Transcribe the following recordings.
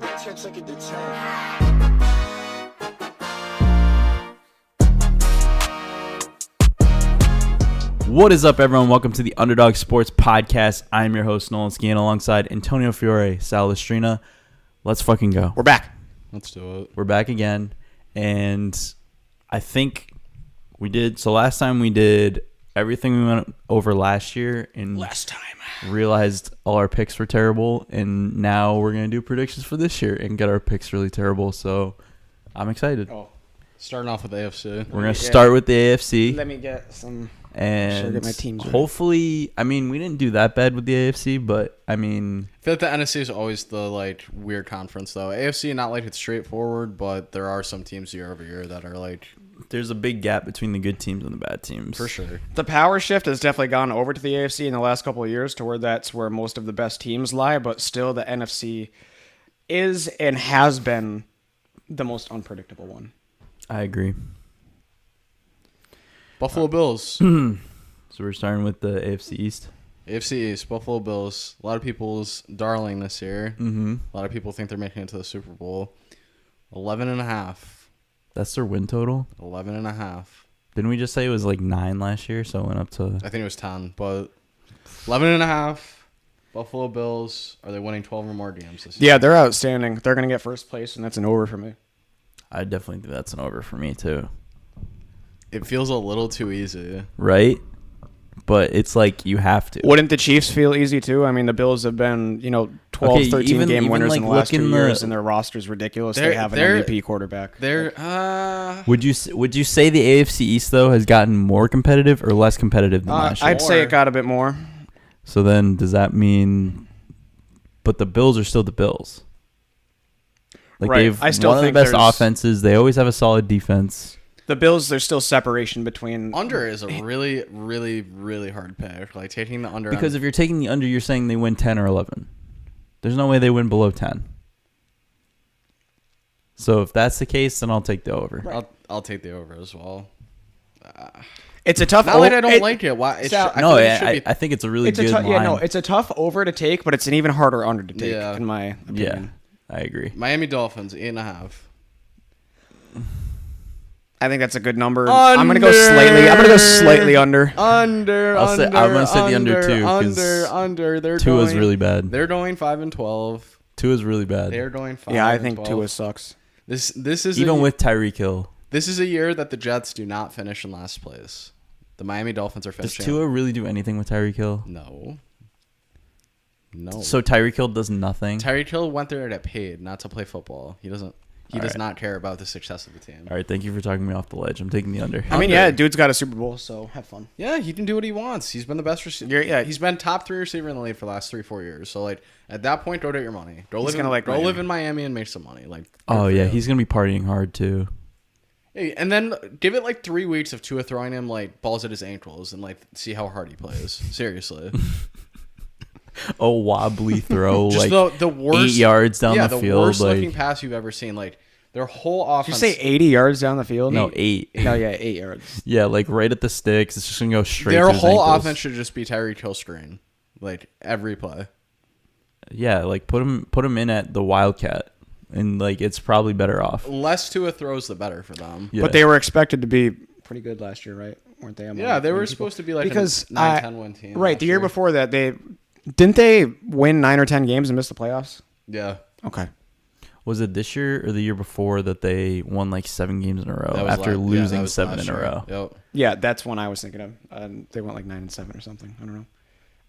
Take it to 10. What is up, everyone? Welcome to the Underdog Sports Podcast. I'm your host, Nolan Scan, alongside Antonio Fiore, Sal Lestrina. Let's fucking go. We're back. Let's do it. We're back again, and I think we did. So last time we did everything we went over last year, and realized all our picks were terrible, and now we're gonna do predictions for this year and get our picks really terrible. So I'm excited. Starting off with AFC. We're gonna start with the AFC. Let me get some. And get my teams ready. hopefully, I mean, we didn't do that bad with the AFC, but I mean, I feel like the NFC is always the weird conference though. AFC not like it's straightforward, but there are some teams year over year that are like there's a big gap between the good teams and the bad teams. for sure. The power shift has definitely gone over to the AFC in the last couple of years to where that's where most of the best teams lie, but still the NFC is and has been the most unpredictable one. I agree. Buffalo Bills. So we're starting with the AFC East. AFC East, Buffalo Bills. A lot of people's darling this year. Mm-hmm. A lot of people think they're making it to the Super Bowl. 11.5. That's their win total. 11.5. Didn't we just say it was like 9 last year? So it went up to. I think it was 10, but 11.5. Buffalo Bills. Are they winning 12 or more games this year? Yeah, they're outstanding. They're going to get first place, and that's an over for me. I definitely think that's an over for me too. It feels a little too easy. Right? But it's like you have to. Wouldn't the Chiefs feel easy too? I mean, the Bills have been, 12, 13 game winners in the last 2 years, and their roster's ridiculous. They have an MVP quarterback. Would you say the AFC East though has gotten more competitive or less competitive than last year? I'd say it got a bit more. So then does that mean but the Bills are still the Bills? Like Right. they've I still one of the think best there's- offenses. They always have a solid defense. The Bills, there's still separation between... Under is a really, really, really hard pick. Like taking the under Because if you're taking the under, you're saying they win 10 or 11. There's no way they win below 10. So if that's the case, then I'll take the over. Right. I'll take the over as well. It's a tough... Not that I don't like it. Why? I think it's a really good line. Yeah, no, it's a tough over to take, but it's an even harder under to take, in my opinion. Yeah, I agree. Miami Dolphins, 8.5. I think that's a good number. I'm gonna go slightly under. I'm gonna say the under too. Under. They're Tua's really bad. They're going 5-12. Tua's really bad. They're going 5. Yeah, I think 12. Tua sucks. This is even with Tyreek Hill. This is a year that the Jets do not finish in last place. The Miami Dolphins are Does finishing. Tua really do anything with Tyreek Hill? No. So Tyreek Hill does nothing. Tyreek Hill went there to get paid, not to play football. He does right. not care about the success of the team. All right, thank you for talking me off the ledge. I'm taking the under. I mean, yeah, dude's got a Super Bowl, so have fun. Yeah, he can do what he wants. He's been the best receiver. Yeah, he's been top 3 receiver in the league for the last 3-4 years. So at that point, go get your money. Go live in Miami and make some money. Oh yeah, he's gonna be partying hard too. Hey, and then give it 3 weeks of Tua throwing him balls at his ankles and see how hard he plays. Seriously. A wobbly throw, Just the worst, 8 yards down the field. The worst looking pass you've ever seen. Their whole offense. Did you say 80 yards down the field? No, 8. No, yeah, 8 yards. Yeah, right at the sticks. It's just gonna go straight. Their to his whole ankles. offense should just be Tyreek Hill screen, every play. Yeah, put him in at the Wildcat, and it's probably better off. Less Tua throws, the better for them. Yeah. But they were expected to be pretty good last year, right? Weren't they? Yeah, they were supposed to be because a 9-10 win team. Right, the year before that, didn't they win 9 or 10 games and miss the playoffs? Yeah. Okay. Was it this year or the year before that they won 7 games in a row after losing 7 in a row? Yep. Yeah, that's one I was thinking of. They went 9-7 or something. I don't know.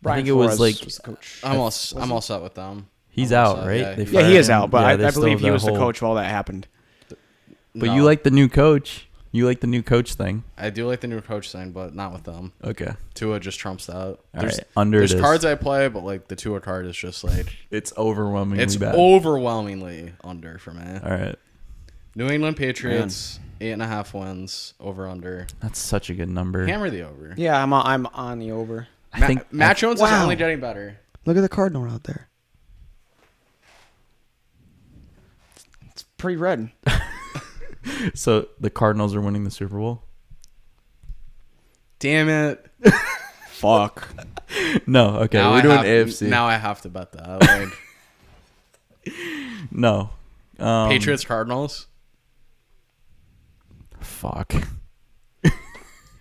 I think it was was the coach. I'm all set with them. He's out, right? Yeah, he is out, but I I believe he was the coach while that happened. But you like the new coach. You like the new coach thing. I do like the new coach thing, but not with them. Okay. Tua just trumps that. All There's right. cards I play, but the Tua card is just it's overwhelmingly bad. Overwhelmingly under for me. All right. New England Patriots, 8.5 wins, over under. That's such a good number. Hammer the over. Yeah, I'm on the over. I think Matt Jones is only getting better. Look at the Cardinal out there. It's pretty red. So the Cardinals are winning the Super Bowl? Damn it. Fuck. No, okay. We're doing AFC. Now I have to bet that. No. Patriots, Cardinals. Fuck.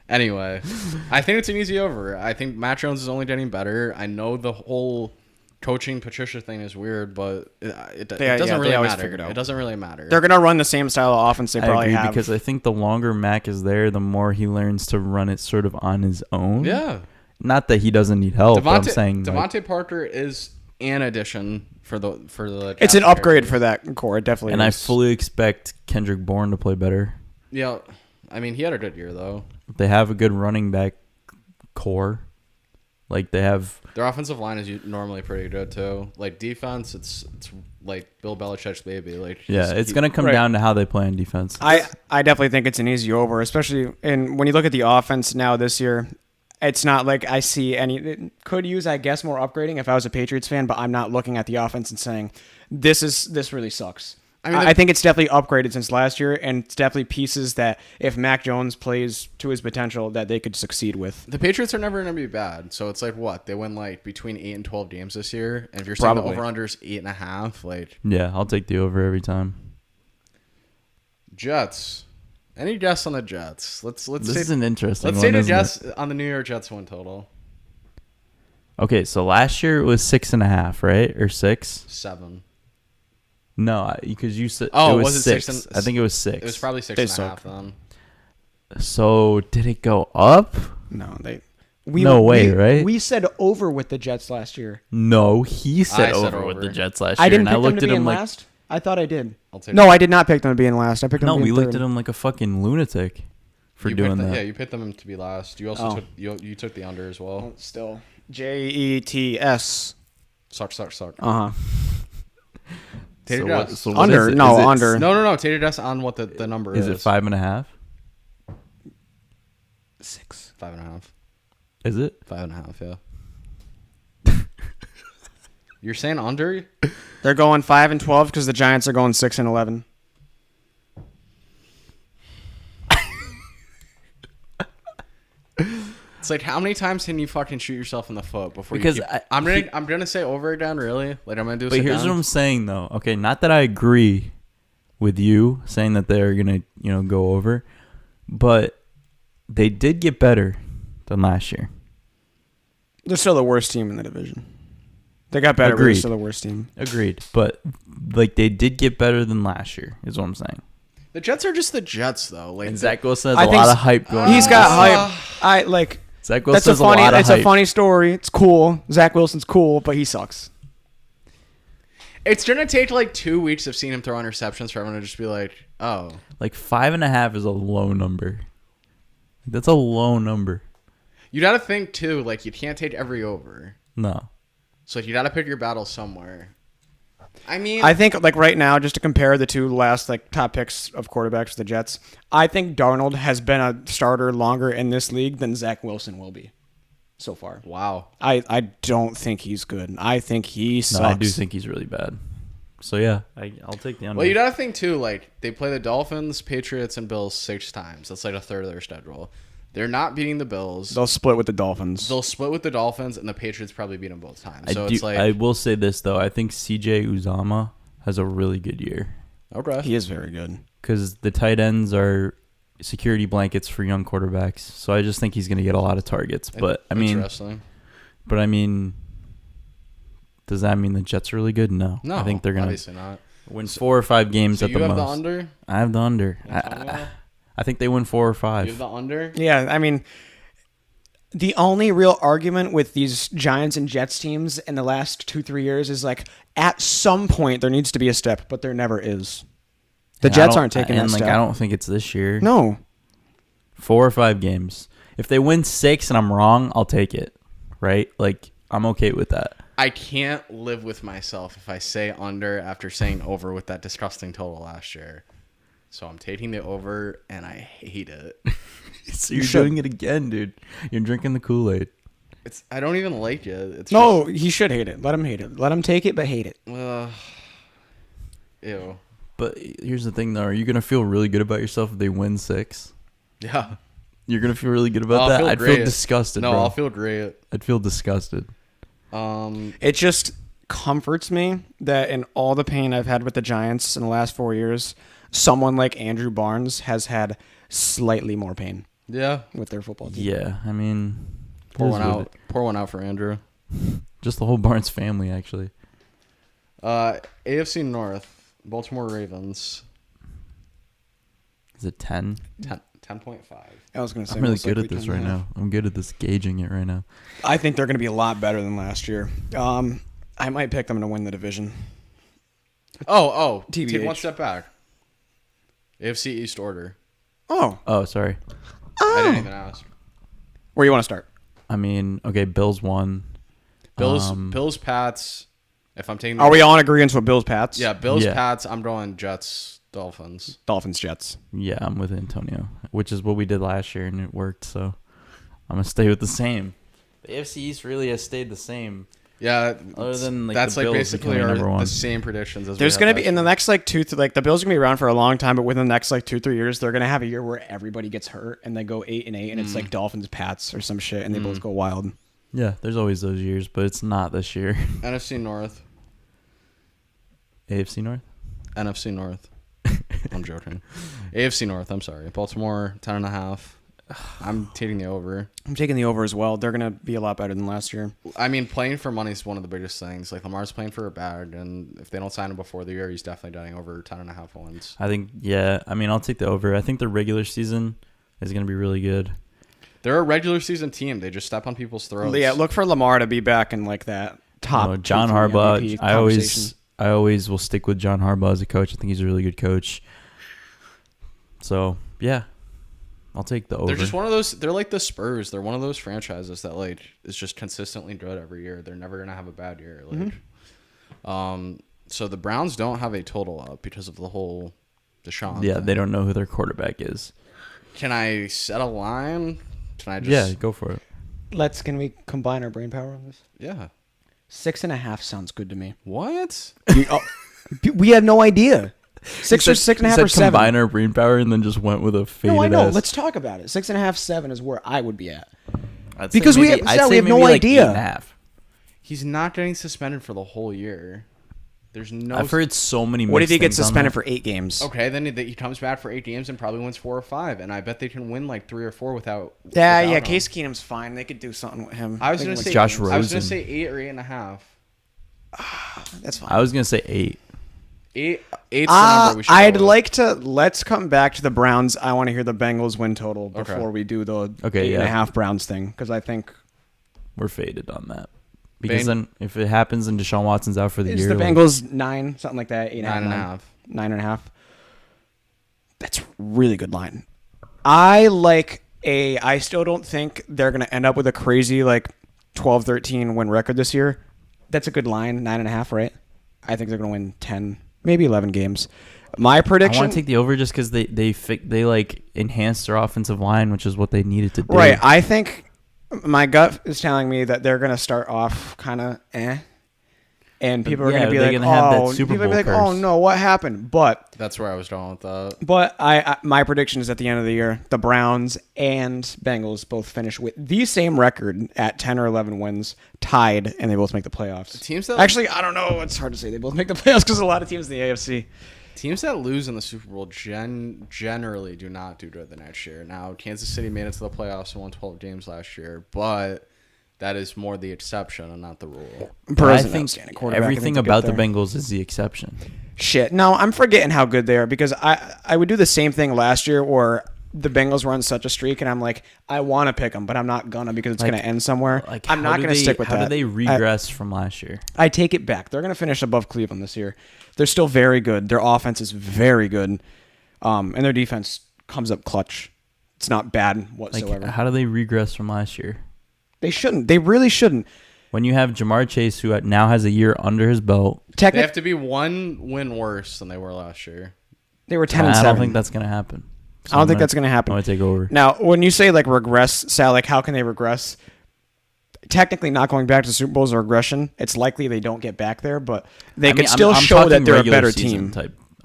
Anyway, I think it's an easy over. I think Matt Jones is only getting better. I know the whole coaching Patricia thing is weird, but it doesn't really matter. It doesn't really matter. They're going to run the same style of offense they probably have. Because I think the longer Mac is there, the more he learns to run it sort of on his own. Yeah. Not that he doesn't need help. I'm saying Devontae Parker is an addition for the. It's an upgrade for that core. It definitely and is. I fully expect Kendrick Bourne to play better. Yeah, I mean he had a good year though. They have a good running back core. Like they have their offensive line is normally pretty good too. Like defense, it's like Bill Belichick's baby. Like it's gonna come down to how they play on defense. I definitely think it's an easy over, especially when you look at the offense now this year. It's not like I see any. It could use, I guess, more upgrading if I was a Patriots fan, but I'm not looking at the offense and saying this really sucks. I mean, I think it's definitely upgraded since last year, and it's definitely pieces that if Mac Jones plays to his potential, that they could succeed with. The Patriots are never going to be bad, so it's like what they win like between 8 and 12 games this year, and if you're saying the over/under is 8.5, like I'll take the over every time. Jets. Any guess on the Jets? Let's. This is an interesting. Let's say the Jets on the New York Jets win total. Okay, so last year it was 6.5, right, or 6? 7. No, because you said it was it 6. I think it was 6. It was probably 6.5 then. So did it go up? No, right? We said over with the Jets last year. No, he said over with the Jets last year. I didn't pick them to be in last. I thought I did. No, I did not pick them to be in last. I picked them to be in third. We looked at him like a fucking lunatic for doing that. Yeah, you picked them to be last. You also took you took the under as well. Oh, still JETS. Suck. Uh-huh. Tater so under. Under. No. Tater Dust on what the number is. Is it 5.5? 6. 5.5. Is it 5.5? Yeah. You're saying under? They're going 5 and 12 because the Giants are going 6 and 11. It's like how many times can you fucking shoot yourself in the foot before? I'm gonna say over again. Really? Like I'm gonna do. But here's what I'm saying though. Okay, not that I agree with you saying that they're gonna go over, but they did get better than last year. They're still the worst team in the division. They got better, but they're still the worst team. Agreed. But like they did get better than last year, is what I'm saying. The Jets are just the Jets, though. Like, and Zach Wilson has a lot of hype going on. He's got hype. Zach Wilson has a lot of hype. It's a funny story. It's cool. Zach Wilson's cool, but he sucks. It's gonna take like 2 weeks of seeing him throw interceptions for everyone to just be like, oh. Like 5.5 is a low number. That's a low number. You gotta think too, like you can't take every over. No. So you got to pick your battle somewhere. I mean, I think like right now, just to compare the two last like top picks of quarterbacks for the Jets, I think Darnold has been a starter longer in this league than Zach Wilson will be so far. Wow. I don't think he's good. I think he sucks. No, I do think he's really bad. So yeah, I'll take the under. Well, you got to think too, like they play the Dolphins, Patriots, and Bills 6 times. That's like a third of their schedule. They're not beating the Bills. They'll split with the Dolphins. And the Patriots probably beat them both times. I will say this, though. I think C.J. Uzomah has a really good year. Okay. He is very good. Because the tight ends are security blankets for young quarterbacks. So I just think he's going to get a lot of targets. But Interesting. I mean, does that mean the Jets are really good? No. No, I think they're going obviously not. Win 4 or 5 games at the most. You have the under? I have the under. I think they win 4 or 5. You have the under? Yeah, I mean, the only real argument with these Giants and Jets teams in the last 2-3 years is like at some point there needs to be a step, but there never is. The Jets aren't taking that step. I don't think it's this year. No. 4 or 5 games. If they win 6 and I'm wrong, I'll take it. Right? Like, I'm okay with that. I can't live with myself if I say under after saying over with that disgusting total last year. So I'm taking the over, and I hate it. So you're doing it again, dude. You're drinking the Kool-Aid. I don't even like it. He should hate it. Let him hate it. Let him take it, but hate it. Ew. But here's the thing, though. Are you going to feel really good about yourself if they win 6? Yeah. You're going to feel really good about that? I'd feel disgusted, bro. I'll feel great. I'd feel disgusted. It just comforts me that in all the pain I've had with the Giants in the last 4 years, someone like Andrew Barnes has had slightly more pain. Yeah, with their football team. Yeah, I mean, pour one out. Pour one out for Andrew. Just the whole Barnes family, actually. AFC North, Baltimore Ravens. Is it 10? 10.5. I was going to say. I'm really good at this right now. I'm good at this, gauging it right now. I think they're going to be a lot better than last year. I might pick them to win the division. TBH. Take one step back. AFC East order. Oh, sorry. I didn't even ask. Where you want to start? I mean, okay, Bills won. Bills, Pats. If I'm taking, are we all in agreement with Bills, Pats? Yeah, Bills, Pats. I'm going Jets, Dolphins. Dolphins, Jets. Yeah, I'm with Antonio, which is what we did last year, and it worked. So I'm gonna stay with the same. The AFC East really has stayed the same. Yeah, other than that's the like Bills basically the same predictions as there's going to be in the next like the Bills are going to be around for a long time, but within the next like 2-3 years, they're going to have a year where everybody gets hurt and they go 8-8, and it's like Dolphins, Pats, or some shit, and they both go wild. Yeah, there's always those years, but it's not this year. NFC North. AFC North? NFC North. I'm joking. AFC North, I'm sorry. Baltimore, 10.5. I'm taking the over. I'm taking the over as well. They're going to be a lot better than last year. I mean, playing for money is one of the biggest things. Like, Lamar's playing for a bag, and if they don't sign him before the year, he's definitely getting over 10.5 wins. I think, I mean, I'll take the over. I think the regular season is going to be really good. They're a regular season team. They just step on people's throats. Yeah, look for Lamar to be back in like that top. John Harbaugh. I always will stick with John Harbaugh as a coach. I think he's a really good coach. So, yeah. I'll take the over. They're just one of those. They're like the Spurs. They're one of those franchises that like is just consistently good every year. They're never gonna have a bad year. Like, so the Browns don't have a total up because of the whole Deshaun. Yeah, thing. they don't know who their quarterback is. Can I set a line? Can I just? Yeah, go for it. Can we combine our brain power on this? Yeah. 6.5 sounds good to me. What? We had no idea. 6 or 6.5 or 7. Combine our brain power and then just went with a faded. No, I know. ass. Let's talk about it. 6.5, 7 is where I would be at. Because we have no idea. 8.5. He's not getting suspended for the whole year. There's no. I've heard so many. What if he gets suspended for 8 games? Okay, then he comes back for 8 games and probably wins 4 or 5, and I bet they can win like 3 or 4 without. Yeah. Case Keenum's fine. They could do something with him. I was gonna say Josh Rosen. I was gonna say 8 or 8.5. That's fine. I was gonna say 8. 8's the number we should I'd go with. like to. Let's come back to the Browns. I want to hear the Bengals win total before we do the 8.5 Browns thing, because I think we're faded on that. Because then if it happens and Deshaun Watson's out for the year, the Bengals 9, something like that, 9.5. 9.5. That's a really good line. I still don't think they're going to end up with a crazy like 12-13 win record this year. That's a good line, 9.5, right? I think they're going to win 10, maybe 11 games. My prediction. I want to take the over just because they like enhanced their offensive line, which is what they needed to do. Right. I think my gut is telling me that they're going to start off kind of and people are going to be like, oh no, what happened? But that's where I was going with that. But my prediction is at the end of the year, the Browns and Bengals both finish with the same record at 10 or 11 wins, tied, and they both make the playoffs. Teams that actually, I don't know. It's hard to say they both make the playoffs because a lot of teams in the AFC. Teams that lose in the Super Bowl generally do not do good the next year. Now, Kansas City made it to the playoffs and won 12 games last year, but that is more the exception and not the rule. I think everything about the Bengals is the exception. Shit. No, I'm forgetting how good they are because I would do the same thing last year where the Bengals were on such a streak and I'm like, I want to pick them, but I'm not going to because it's going to end somewhere. I'm not going to stick with that. How did they regress from last year? I take it back. They're going to finish above Cleveland this year. They're still very good. Their offense is very good. And their defense comes up clutch. It's not bad whatsoever. How do they regress from last year? They shouldn't. They really shouldn't. When you have Jamar Chase, who now has a year under his belt. They have to be one win worse than they were last year. They were 10-7. I don't think that's going to happen. So I don't think that's going to happen. I'm going to take over. Now, when you say like regress, Sal, like how can they regress? Technically, not going back to Super Bowl is a regression. It's likely they don't get back there, but they can still show that they're a better team.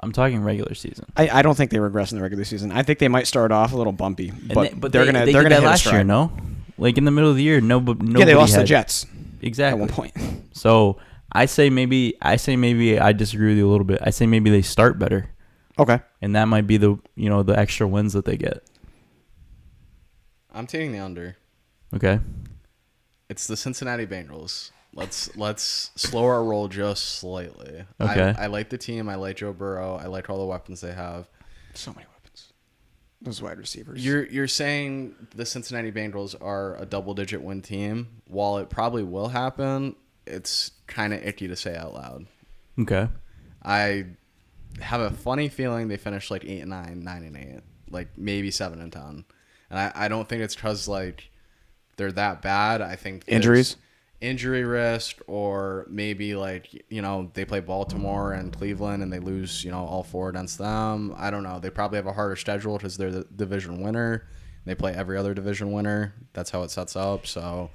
I'm talking regular season. I don't think they regress in the regular season. I think they might start off a little bumpy, but they're going to hit that last year, no? Like in the middle of the year, nobody. Yeah, they lost the Jets. Exactly. At one point. So I say maybe I disagree with you a little bit. I say maybe they start better, Okay. and that might be the the extra wins that they get. I'm taking the under. Okay. It's the Cincinnati Bengals. Let's slow our roll just slightly. Okay. I like the team. I like Joe Burrow. I like all the weapons they have. So many weapons. Those wide receivers. You're saying the Cincinnati Bengals are a double-digit win team. While it probably will happen, it's kind of icky to say out loud. Okay. I have a funny feeling they finish like 8-9, 9-8, like maybe 7-10, and I don't think it's because like they're that bad. I think Injuries, injury risk, or maybe like they play Baltimore and Cleveland and they lose all four against them. I don't know. They probably have a harder schedule because they're the division winner. They play every other division winner. That's how it sets up. So.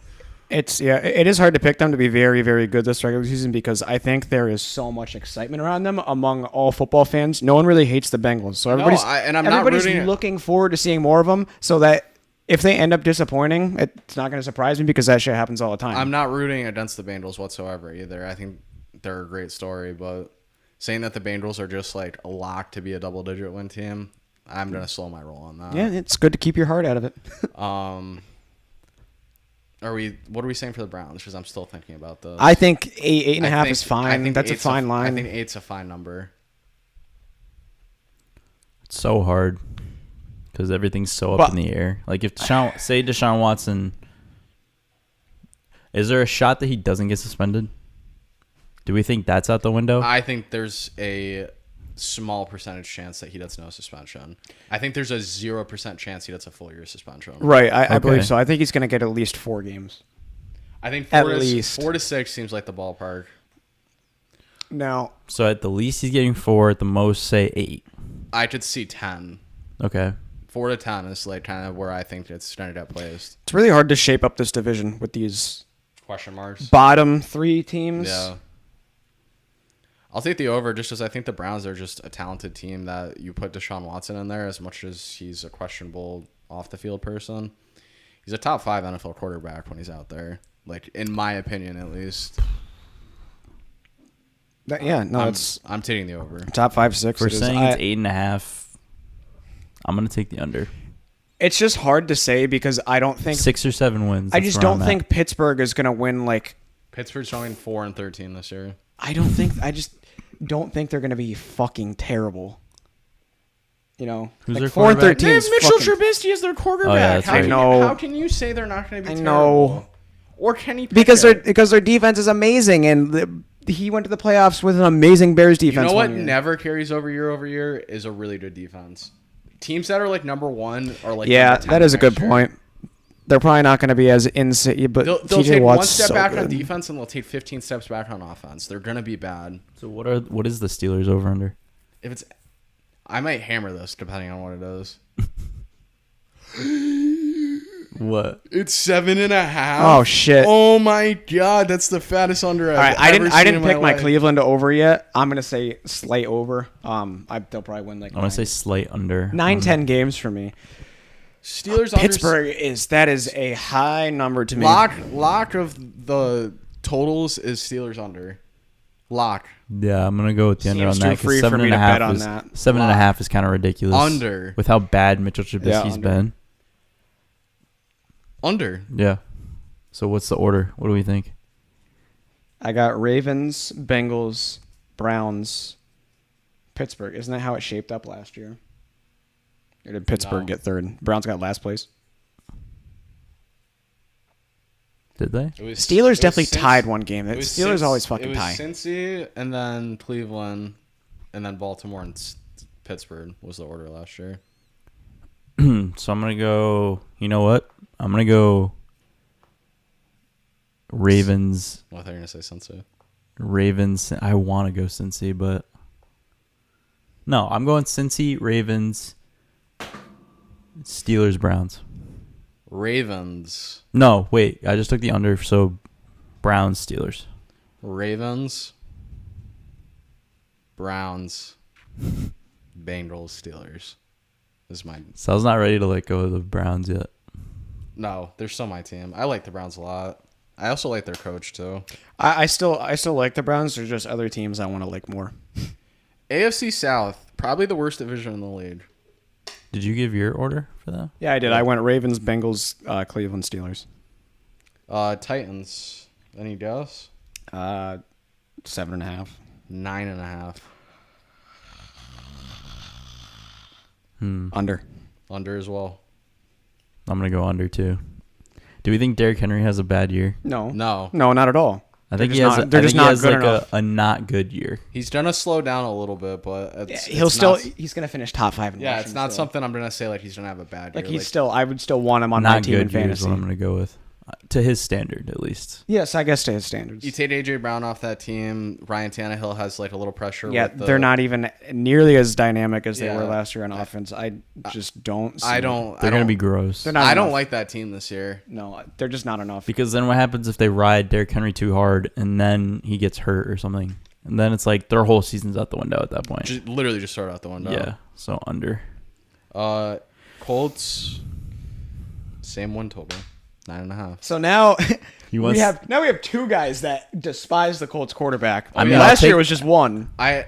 it is hard to pick them to be very, very good this regular season because I think there is so much excitement around them among all football fans. No one really hates the Bengals, so everybody's looking forward to seeing more of them. So that if they end up disappointing, it's not going to surprise me because that shit happens all the time. I'm not rooting against the Bengals whatsoever either. I think they're a great story, but saying that the Bengals are just like a lock to be a double-digit win team, I'm going to slow my roll on that. Yeah, it's good to keep your heart out of it. What are we saying for the Browns? Because I'm still thinking about those. I think 8.5 is fine. That's a fine line. I think 8's a fine number. It's so hard because everything's so up in the air. Like if Deshaun Watson, is there a shot that he doesn't get suspended? Do we think that's out the window? I think there's a small percentage chance that he gets no suspension. I think there's a 0% chance he gets a full year suspension. Right, I believe so. I think he's going to get at least 4 games. I think at least 4 to 6 seems like the ballpark. Now, so at the least he's getting 4, at the most say 8. I could see 10. Okay. 4 to 10 is like kind of where I think it's going to get placed. It's really hard to shape up this division with these question marks. Bottom 3 teams. Yeah. I'll take the over just because I think the Browns are just a talented team that you put Deshaun Watson in there as much as he's a questionable off-the-field person. He's a top 5 NFL quarterback when he's out there, like in my opinion at least. I'm taking the over. Top 5, 6. We're saying it's 8.5. I'm going to take the under. It's just hard to say because I don't think 6 or 7 wins. I just don't think Pittsburgh is going to win like. Pittsburgh's showing 4-13 this year. I just don't think they're going to be fucking terrible. Who's like their 4-13. They have Mitchell Trubisky as their quarterback. Oh, yeah, that's right. How can you say they're not going to be terrible? Or Kenny Pickett? Because their defense is amazing and he went to the playoffs with an amazing Bears defense. You know what never carries over year is a really good defense. Teams that are like number 1 are like that is a good point. They're probably not going to be as insane, but they'll TJ take Watt's one step so back good. on defense and they'll take 15 steps back on offense. They're going to be bad. So what is the Steelers over under? If it's, I might hammer this depending on what it is. What? It's 7.5. Oh shit! Oh my god, that's the fattest under. All right, I didn't pick my Cleveland over yet. I'm gonna say slight over. They'll probably win like. I'm gonna say slight under. 9-10 games for me. Steelers. Pittsburgh is a high number to me. Lock of the totals is Steelers under. Lock. Yeah, I'm gonna go with the under on Seems that too free because for me to bet on that. 7.5 is kind of ridiculous. Under with how bad Mitchell Trubisky's been. Under. Yeah. So what's the order? What do we think? I got Ravens, Bengals, Browns, Pittsburgh. Isn't that how it shaped up last year? Or did Pittsburgh get third? Browns got last place. Did they? Steelers definitely tied one game. Steelers always fucking tie. It was Cincy, and then Cleveland, and then Baltimore and Pittsburgh was the order last year. So I'm going to go, you know what? I'm going to go Ravens. Well, I thought you were going to say Cincy. Ravens. I want to go Cincy, but no, I'm going Cincy, Ravens, Steelers, Browns. Ravens. No, wait. I just took the under, so Browns, Steelers. Ravens, Browns, Bengals, Steelers. This is mine. Sal's not ready to let go of the Browns yet. No, they're still my team. I like the Browns a lot. I also like their coach too. I still like the Browns. There's just other teams I want to like more. AFC South, probably the worst division in the league. Did you give your order for that? Yeah, I did. I went Ravens, Bengals, Cleveland, Steelers. Titans. Any guess? 7.5. 9.5. Under. Under as well. I'm gonna go under too. Do we think Derrick Henry has a bad year? No, No. not at all. I think They're he has. just not- they're just not good like enough. a not good year. He's gonna slow down a little bit, but He's gonna finish top 5. In Yeah, rushing it's not still. something I'm gonna say like he's gonna have a bad year. Like he's still. I would still want him on my Not team in good year is fantasy. what I'm gonna go with, to his standard at least. Yes, I guess to his standards. You take AJ Brown off that team. Ryan Tannehill has like a little pressure. Yeah, with the, they're not even nearly as dynamic as they Yeah. were last year on offense. I just don't. See I it. don't. They're gonna be gross. They're not. I don't enough. like that team this year. No, they're just not enough. Because then what happens if they ride Derrick Henry too hard and then he gets hurt or something? And then it's like their whole season's out the window at that point. Literally just start out the window. Yeah, so under. Colts. Same win total. 9.5. So now He wants- we have two guys that despise the Colts quarterback. I mean, last I'll year take- was just one. I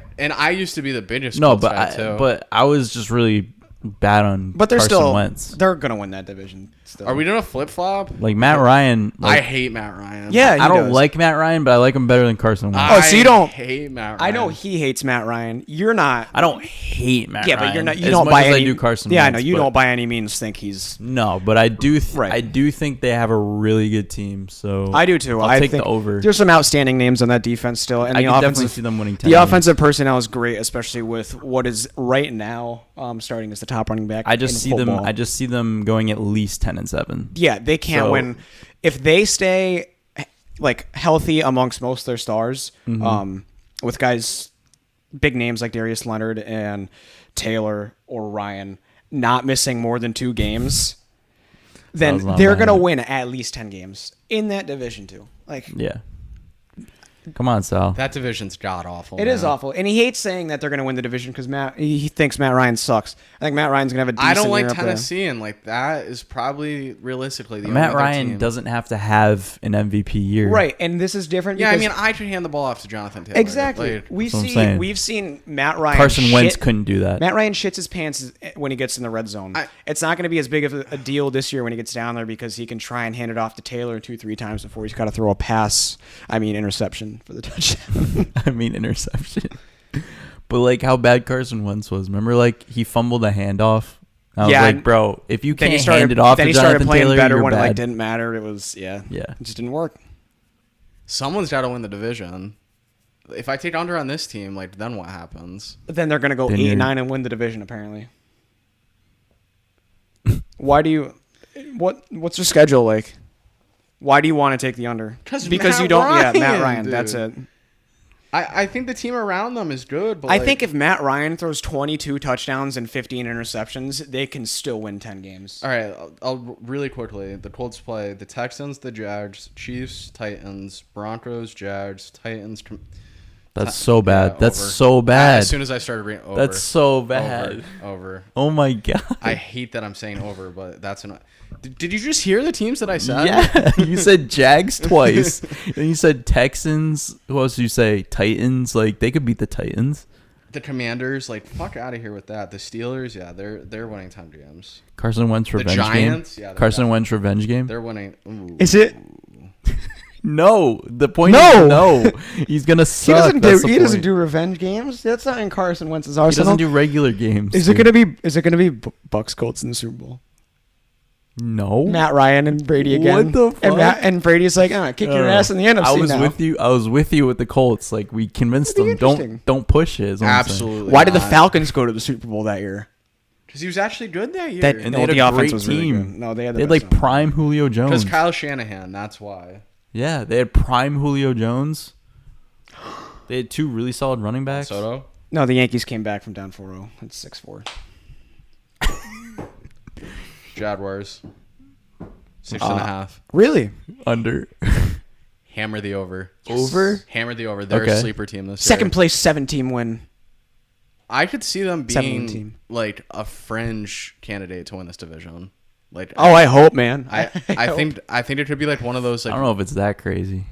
used to be the biggest. No, Colts but fan, too. but I was just really bad on. But they're Carson still Wentz. they're gonna win that division. Still. Are we doing a flip flop? Like Matt Ryan. I Like, hate Matt Ryan. Yeah, he I don't does. like Matt Ryan, but I like him better than Carson Wentz. Oh, so you don't- I hate Matt Ryan. I know he hates Matt Ryan. You're not. I don't hate Matt Yeah, Ryan. but you're not. You as don't much by as any. I do Carson yeah, Wentz, I know you but- don't by any means think he's. No, but I do. Right. I do think they have a really good team. So I do too. I'll I take think the over. There's some outstanding names on that defense still, and I the can definitely offensive. see them winning 10 The games. offensive personnel is great, especially with what is right now starting as the top running back. I just in see football. them. I just see them going at least 10-7. Yeah, they can't So- win if they stay like healthy amongst most of their stars. With guys, big names like Darius Leonard and Taylor or Ryan not missing more than 2 games, Sounds then not they're bad. gonna win at least 10 games in that division too. Like Yeah. Come on, Sal. that division's god awful. it is awful, and he hates saying that they're gonna win the division because he thinks Matt Ryan sucks. I think Matt Ryan's gonna have a decent I don't like year up there. Tennessee, and like that is probably realistically the Matt only other Ryan team. doesn't have to have an MVP year. Right, and this is different. Yeah, I because- mean, I could hand the ball off to Jonathan Taylor. exactly. Like, We've That's what I'm saying. seen Matt Ryan. Carson Wentz shit- couldn't do that. Matt Ryan shits his pants when he gets in the red zone. It's not going to be as big of a deal this year when he gets down there because he can try and hand it off to Taylor 2-3 times before he's got to throw a pass. I mean, interception for the touchdown. I mean interception. But like how bad Carson Wentz was. Remember, like he fumbled a handoff. I was Yeah, like, and bro, if you then can't he started, hand it off then to he started Jonathan playing Taylor, better you're when it like bad. didn't matter. It was Yeah. it just didn't work. someone's got to win the division. If I take under on this team, like then what happens? But then they're going to go Then you're- 8-9 and win the division apparently. Why do you? What's your schedule like? Why do you want to take the under? 'Cause Because Matt you don't. Yeah, Matt Ryan, Ryan. dude. That's it. I think the team around them is good, but I like, think if Matt Ryan throws 22 touchdowns and 15 interceptions, they can still win 10 games. All right, I'll really quickly. The Colts play the Texans, the Jags, Chiefs, Titans, Broncos, Jags, Titans. That's so bad. Yeah, That's over. so bad. As soon as I started reading over. That's so bad. Over. Oh my god. I hate that I'm saying over, but that's an. Did you just hear the teams that I said? Yeah, you said Jags twice. Then you said Texans. Who else did you say? Titans. Like they could beat the Titans. The Commanders, like fuck out of here with that. The Steelers, yeah, they're winning 10 games. Carson Wentz revenge Giants, game. yeah, they're Carson done. Wentz revenge game. They're winning. Ooh. Is it? No, the point No! is no. He's gonna suck. He doesn't do revenge games. That's not in Carson Wentz's He arsenal. doesn't do regular games. Is it dude. gonna be Bucks Colts in the Super Bowl? No. Matt Ryan and Brady again. What the And fuck? And Brady's like, kick your ass in the NFC I was now. with you. I was with you with the Colts. Like we convinced That'd be them. interesting. Don't push it. is what I'm saying. Absolutely. Why did the not. Falcons go to the Super Bowl that year? Because he was actually good that year. And no, they had the a offense great was really team. good. No, they had the They had best like team. prime Julio Because Jones. Kyle Shanahan, that's why. Yeah, they had prime Julio Jones. They had 2 really solid running backs. Soto? No, the Yankees came back from down 4-0. It's 6-4. Jaguars. 6.5. Really? Under. Hammer the over. Over? Hammer the over. They're Okay. a sleeper team this Second year. place 7-team win. I could see them 7-win being team. like a fringe candidate to win this division. Like, Oh, I hope, man. I hope. think it could be like one of those. I Like, don't know if it's that crazy.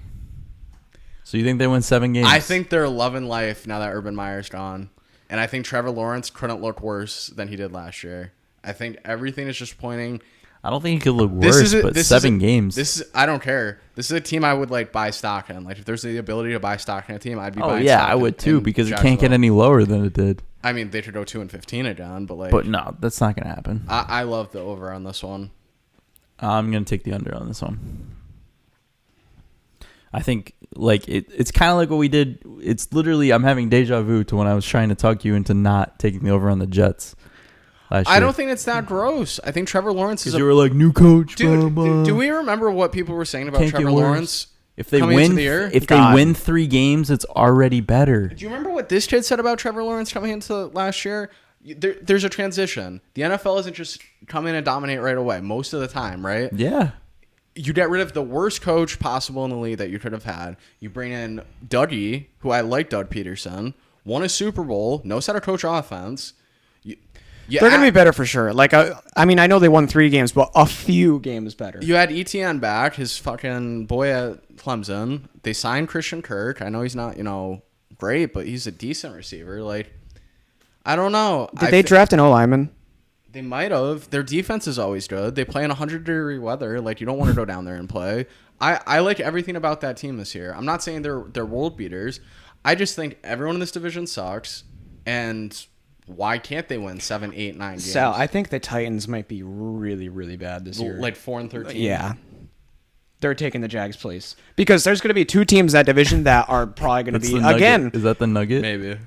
So you think they win 7 games? I think they're loving life now that Urban Meyer's gone, and I think Trevor Lawrence couldn't look worse than he did last year. I think everything is just pointing. I don't think it could look worse, but 7 games. I don't care. This is a team I would like buy stock in. Like if there's the ability to buy stock in a team, I'd be buying stock I would too, because it can't Jacksonville. get any lower than it did. I mean, they could go 2-15 again, but like. But no, that's not gonna happen. I love the over on this one. I'm gonna take the under on this one. I think like it's kind of like what we did. It's literally I'm having deja vu to when I was trying to talk you into not taking the over on the Jets last year. I don't think it's that gross. I think Trevor Lawrence is. You were like new coach. Dude, blah, blah. do we remember what people were saying about Can't Trevor get worse. Lawrence? If they coming win, into the year? if they win 3 games, it's already better. Do you remember what this kid said about Trevor Lawrence coming into last year? There's a transition. The NFL isn't just come in and dominate right away most of the time, right? Yeah. You get rid of the worst coach possible in the league that you could have had. You bring in Dougie, who I like, Doug Peterson, won a Super Bowl, knows how to coach offense. They're going to be better for sure. Like, I mean, I know they won 3 games, but a few games better. You had ETN back, his fucking boy at Clemson. They signed Christian Kirk. I know he's not, great, but he's a decent receiver. Like, I don't know. Did they draft an O-lineman? They might have. Their defense is always good. They play in 100-degree weather. Like, you don't want to go down there and play. I like everything about that team this year. I'm not saying they're world beaters. I just think everyone in this division sucks. And why can't they win 7, 8, 9 games? Sal, I think the Titans might be really, really bad this year. Like 4-13. Yeah. They're taking the Jags' place. Because there's going to be 2 teams in that division that are probably going to be, again. Is that the Nugget? Maybe.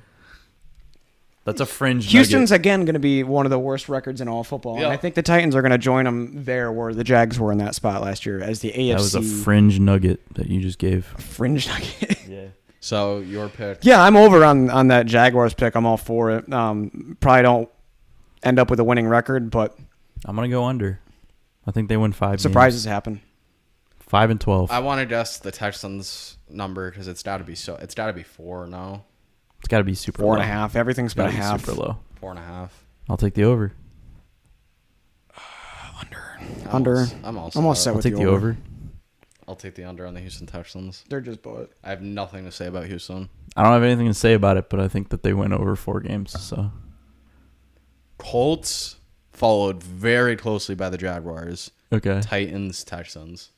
That's a fringe Houston's, nugget. again, going to be one of the worst records in all football. Yeah. And I think the Titans are going to join them there where the Jags were in that spot last year as the AFC. That was a fringe nugget that you just gave. Fringe nugget. Yeah. So, your pick. Yeah, I'm over on that Jaguars pick. I'm all for it. Probably don't end up with a winning record, but I'm going to go under. I think they win 5 surprises happen. 5-12. I want to guess the Texans number because it's got to be 4 now. It's got to be super low. 4.5. Everything's been a half. Super low. 4.5. I'll take the over. Under. I'm I'm all set set I'll with take the over. I'll take the under on the Houston Texans. They're just bought. I have nothing to say about Houston. I don't have anything to say about it, but I think that they win over 4 games. So Colts followed very closely by the Jaguars. okay. Titans, Texans.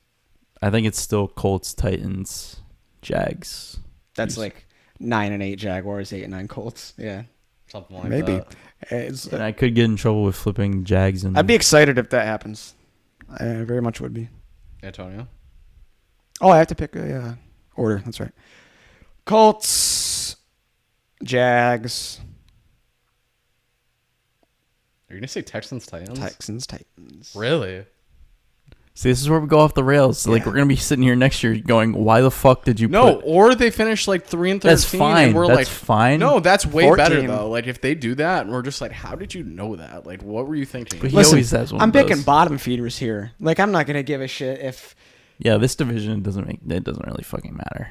I think it's still Colts, Titans, Jags. That's like 9-8 Jaguars, 8-9 Colts. Yeah, Something like maybe. that. And I could get in trouble with flipping Jags and I'd be excited if that happens. I very much would be. Antonio? Oh, I have to pick a order. That's right. Colts, Jags, Are you going to say Texans, Titans? Titans. Really? See, this is where we go off the rails. So, like, Yeah. we're gonna be sitting here next year going, "Why the fuck did you No, put?" or they finish like 3-13. That's fine. And we're That's like, fine. No, that's way 14. better though. Like if they do that, and we're just like, how did you know that? Like, what were you thinking? But he Listen, always has one. I'm of those. picking bottom feeders here. Like, I'm not going to give a shit if... Yeah, this division doesn't really fucking matter.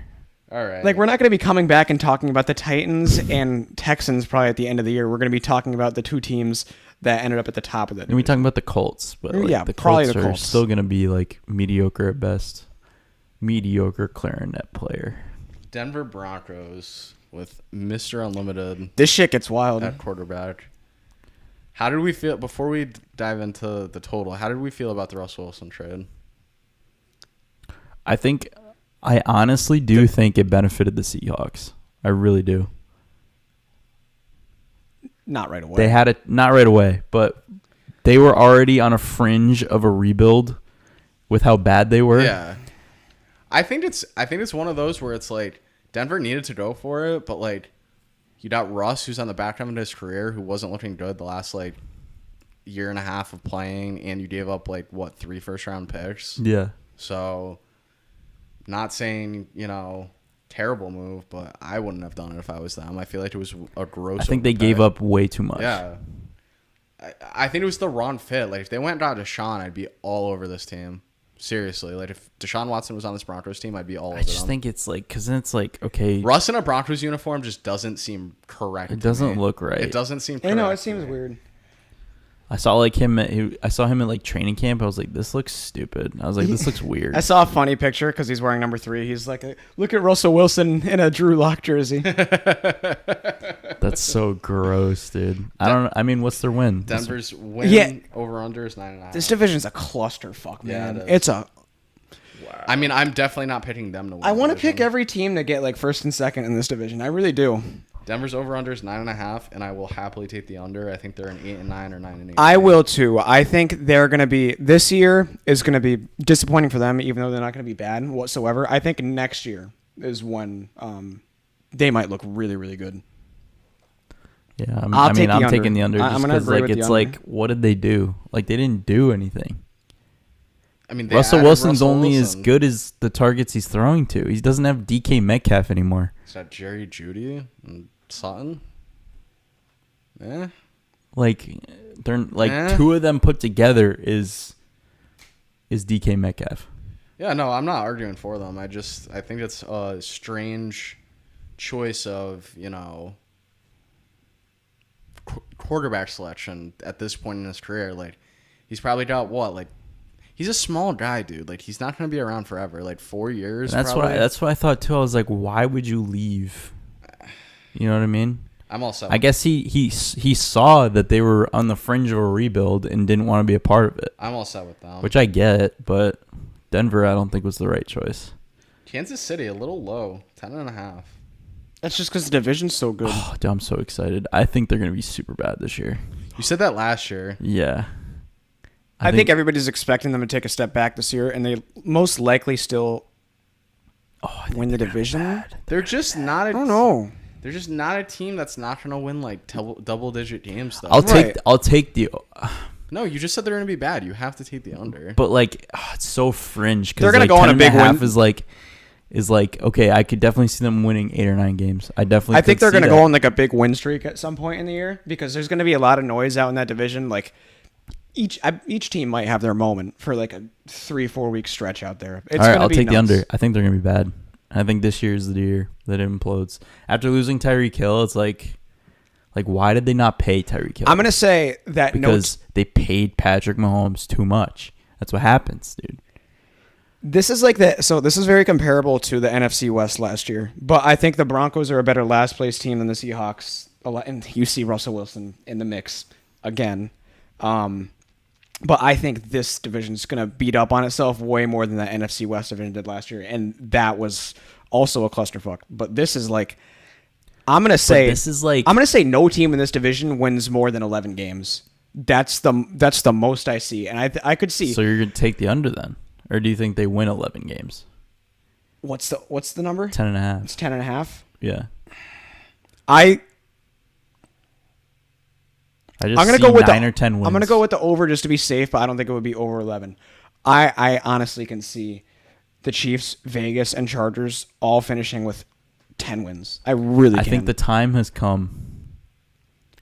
All right. Like, we're not going to be coming back and talking about the Titans and Texans probably at the end of the year. We're going to be talking about the 2 teams that ended up at the top of that. And we talking about the Colts, but like, Yeah, the probably Colts the are Colts. still gonna be like mediocre at best. Mediocre clarinet player. Denver Broncos with Mr. Unlimited This shit gets wild. at quarterback. How did we feel before we dive into the total? How did we feel about the Russell Wilson trade? I honestly do think it benefited the Seahawks. I really do. Not right away. They had it not right away, but they were already on a fringe of a rebuild with how bad they were. Yeah. I think it's one of those where it's like Denver needed to go for it, but like you got Russ who's on the back end of his career who wasn't looking good the last like year and a half of playing, and you gave up like 3 first-round picks. Yeah. So not saying, terrible move, but I wouldn't have done it if I was them. I feel like it was a gross I think they gave up way too much. Yeah. I think it was the wrong fit. Like if they went and got Deshaun, I'd be all over this team. Seriously, like if Deshaun Watson was on this Broncos team, I'd be all over I just them. think it's like, because then it's like, okay, Russ in a Broncos uniform just doesn't seem correct. it doesn't look right. It doesn't seem correct. I know, it seems weird. I saw like him. I saw him at like training camp. I was like, this looks stupid. I was like, this looks weird. I saw a funny picture because he's wearing number 3. He's like, look at Russell Wilson in a Drew Lock jersey. That's so gross, dude. I mean, what's their win? Denver's win over under is 9.5. This division's a clusterfuck, man. Yeah, it is. It's a. I mean, I'm definitely not picking them to win. I want to the pick division. every team to get like first and second in this division. I really do. Denver's over under is 9.5, and I will happily take the under. I think they're an 8-9 or 9-8. I will too. I think they're going to be. This year is going to be disappointing for them, even though they're not going to be bad whatsoever. I think next year is when they might look really, really good. Yeah, I'll take the I'm under. taking the under I'm just gonna because agree like with it's the like, under. what did they do? Like they didn't do anything. I mean, they Russell added Wilson's Russell only Wilson. as good as the targets he's throwing to. He doesn't have DK Metcalf anymore. Is that Jerry Jeudy and Sutton? Yeah. Like they're like Eh. 2 of them put together is DK Metcalf. Yeah, no, I'm not arguing for them. I think it's a strange choice of, quarterback selection at this point in his career. Like, he's probably got he's a small guy, dude. Like, he's not going to be around forever. Like, 4 years. That's probably. what I thought too. I was like, why would you leave? You know what I mean? I'm all set. I guess he saw that they were on the fringe of a rebuild and didn't want to be a part of it, I'm all set with them. which I get. But Denver, I don't think was the right choice. Kansas City, a little low, 10.5. That's just because the division's so good. Oh, dude, I'm so excited. I think they're gonna be super bad this year. You said that last year. Yeah. I think everybody's expecting them to take a step back this year, and they most likely still win the division. They're just not. I don't know. They're just not a team that's not going to win like double-digit games, though. I'll Right. take the. No, you just said they're going to be bad. You have to take the under. But like, it's so fringe. They're gonna go on a big win. Is like okay. I could definitely see them winning 8 or 9 games. I think they're going to go on like a big win streak at some point in the year because there's going to be a lot of noise out in that division. Like each team might have their moment for like a 3-4 week stretch out there. It's All right, gonna I'll be take the nuts. under. I think they're going to be bad. I think this year is the year that it implodes. After losing Tyreek Hill, it's like why did they not pay Tyreek Hill? I'm going to say that because they paid Patrick Mahomes too much. That's what happens, dude. this is like that. So this is very comparable to the NFC West last year, but I think the Broncos are a better last place team than the Seahawks. And you see Russell Wilson in the mix again. But I think this division is going to beat up on itself way more than the NFC West division did last year, and that was also a clusterfuck. But this is like, I'm going to say no team in this division wins more than 11 games. That's the most I see, and I could see. So you're going to take the under then, or do you think they win 11 games? What's the number? 10.5. It's 10.5. Yeah. I'm gonna go with 9 or 10 wins. I'm gonna go with the over just to be safe, but I don't think it would be over 11. I honestly can see the Chiefs, Vegas, and Chargers all finishing with 10 wins. I really can. I think the time has come,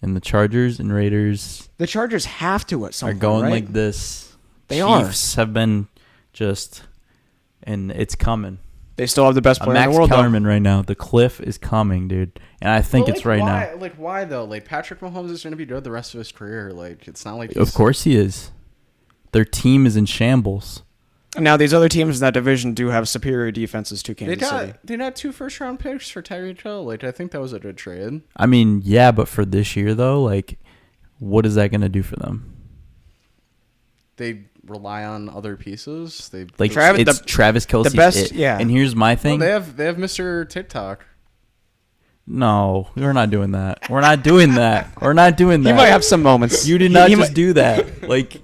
and the Chargers and Raiders the Chargers have to at some are point, going right? like this. They are. Chiefs have been and it's coming. They still have the best player in Max the world. though. Kellerman right now. The cliff is coming, dude, and I think it's right now. Like, why though? Like, Patrick Mahomes is going to be good the rest of his career. Like, it's not like Of course he is. Their team is in shambles. Now these other teams in that division do have superior defenses to Kansas City. They got 2 first-round picks for Tyreek Hill. Like, I think that was a good trade. I mean, yeah, but for this year though, like, what is that going to do for them? They rely on other pieces. They Like, Travis- Travis Kelce. the best- yeah. And here's my thing. they have Mr. TikTok. No, we're not doing that. We're not doing that. We're not doing that. He might have some moments. You did not He just might- do that. Like,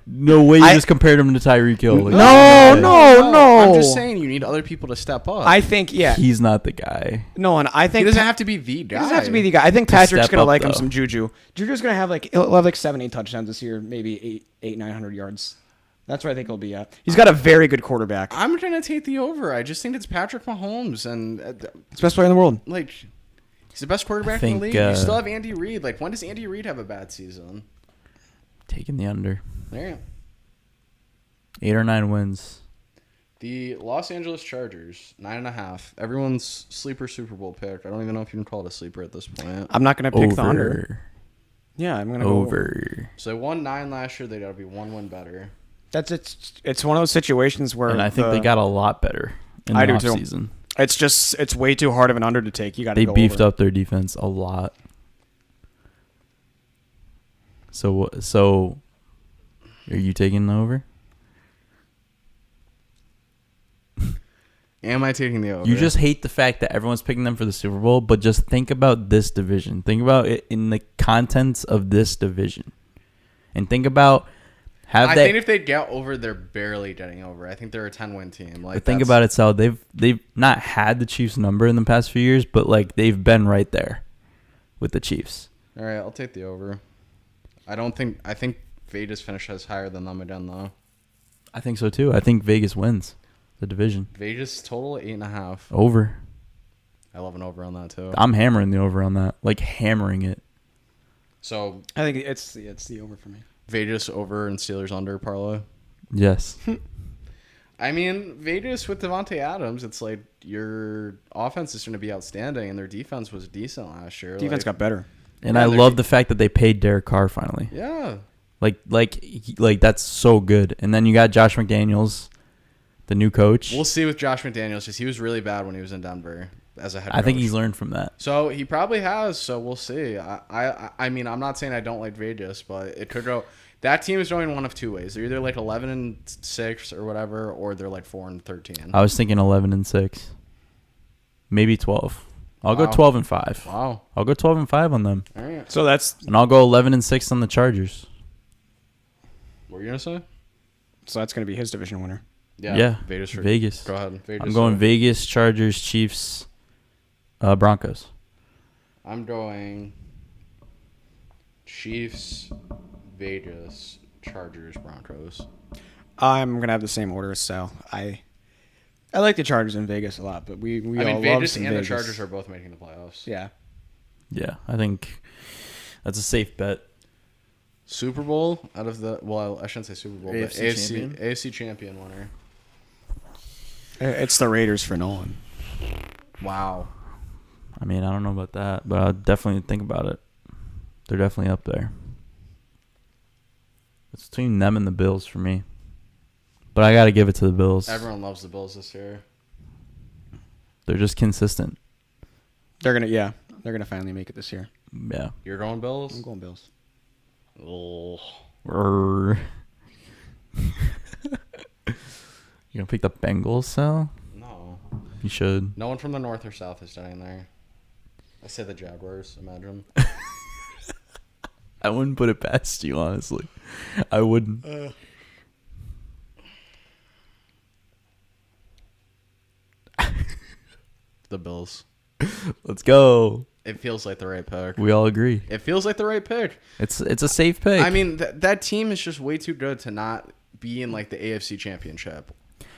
no way you just compared him to Tyreek Hill. Like, No. I'm just saying you need other people to step up. I think He's not the guy. No, and I he think doesn't have to be the guy. He doesn't have to be the guy. I think To Patrick's step gonna up, like him though. some juju. Juju's gonna have he'll have like 7-8 touchdowns this year, maybe 900 yards. That's where I think he'll be at. He's got a very good quarterback. I'm gonna take the over. I just think it's Patrick Mahomes, and He's the best player in the world. like he's the best quarterback in think, the league. You still have Andy Reid. Like, when does Andy Reid have a bad season? Taking the under. There. 8 or 9 wins. The Los Angeles Chargers, 9.5. Everyone's sleeper Super Bowl pick. I don't even know if you can call it a sleeper at this point. I'm not gonna pick the under. Yeah, I'm gonna go over. So they won 9 last year. They got to be 1 win better. It's one of those situations where And I think they got a lot better in the I do too. offseason. It's way too hard of an under to take. You got to They go beefed over. up their defense a lot. So are you taking the over? Am I taking the over? You just hate the fact that everyone's picking them for the Super Bowl, but just think about this division. Think about it in the contents of this division. And think about I think if they get over, they're barely getting over. I think they're a 10-win team. Like, but think about it, Sal. They've not had the Chiefs number in the past few years, but like they've been right there with the Chiefs. All right, I'll take the over. I think Vegas finishes higher than them again, though. I think so too. I think Vegas wins the division. Vegas total 8.5. Over. I love an over on that too. I'm hammering the over on that. Like hammering it. So I think it's the over for me. Vegas over and Steelers under parlay. Yes. I mean, Vegas with Devontae Adams, it's like your offense is going to be outstanding, and their defense was decent last year. Defense got better. And Yeah, I they're- love the fact that they paid Derek Carr finally. Yeah. Like that's so good. And then you got Josh McDaniels, the new coach. We'll see with Josh McDaniels because he was really bad when he was in Denver as a head coach. I think he's learned from that. So he probably has. So we'll see. I mean, I'm not saying I don't like Vegas, but it could go. That team is going one of two ways. They're either like 11-6 or whatever, or they're like 4-13. I was thinking 11-6, maybe 12. I'll go Wow. 12-5. Wow. I'll go 12-5 on them, All right. So that's and I'll go 11-6 on the Chargers. What were you gonna say? gonna be his division winner. Yeah, Vegas. Vegas. Go ahead. Vegas. I'm going Vegas, Chargers, Chiefs, Broncos. I'm going Chiefs, Vegas, Chargers, Broncos. I'm gonna have the same order as Sal. I like the Chargers in Vegas a lot, but we I all mean, love Vegas some and Vegas. the Chargers are both making the playoffs. Yeah. Yeah, I think that's a safe bet. Super Bowl out of the I shouldn't say Super Bowl, but AFC champion? AFC champion winner. It's the Raiders for Nolan. Wow. I mean, I don't know about that, but I'll definitely think about it. They're definitely up there. It's between them and the Bills for me. But I got to give it to the Bills. Everyone loves the Bills this year. They're just consistent. They're gonna finally make it this year. Yeah. You're going Bills? I'm going Bills. Oh. You gonna pick the Bengals, Sal? No. You should. No one from the north or south is staying there. I say the Jaguars, imagine. I wouldn't put it past you, honestly. I wouldn't. The Bills. Let's go. It feels like the right pick. We all agree. It feels like the right pick. It's a safe pick. I mean, that team is just way too good to not be in like the AFC Championship.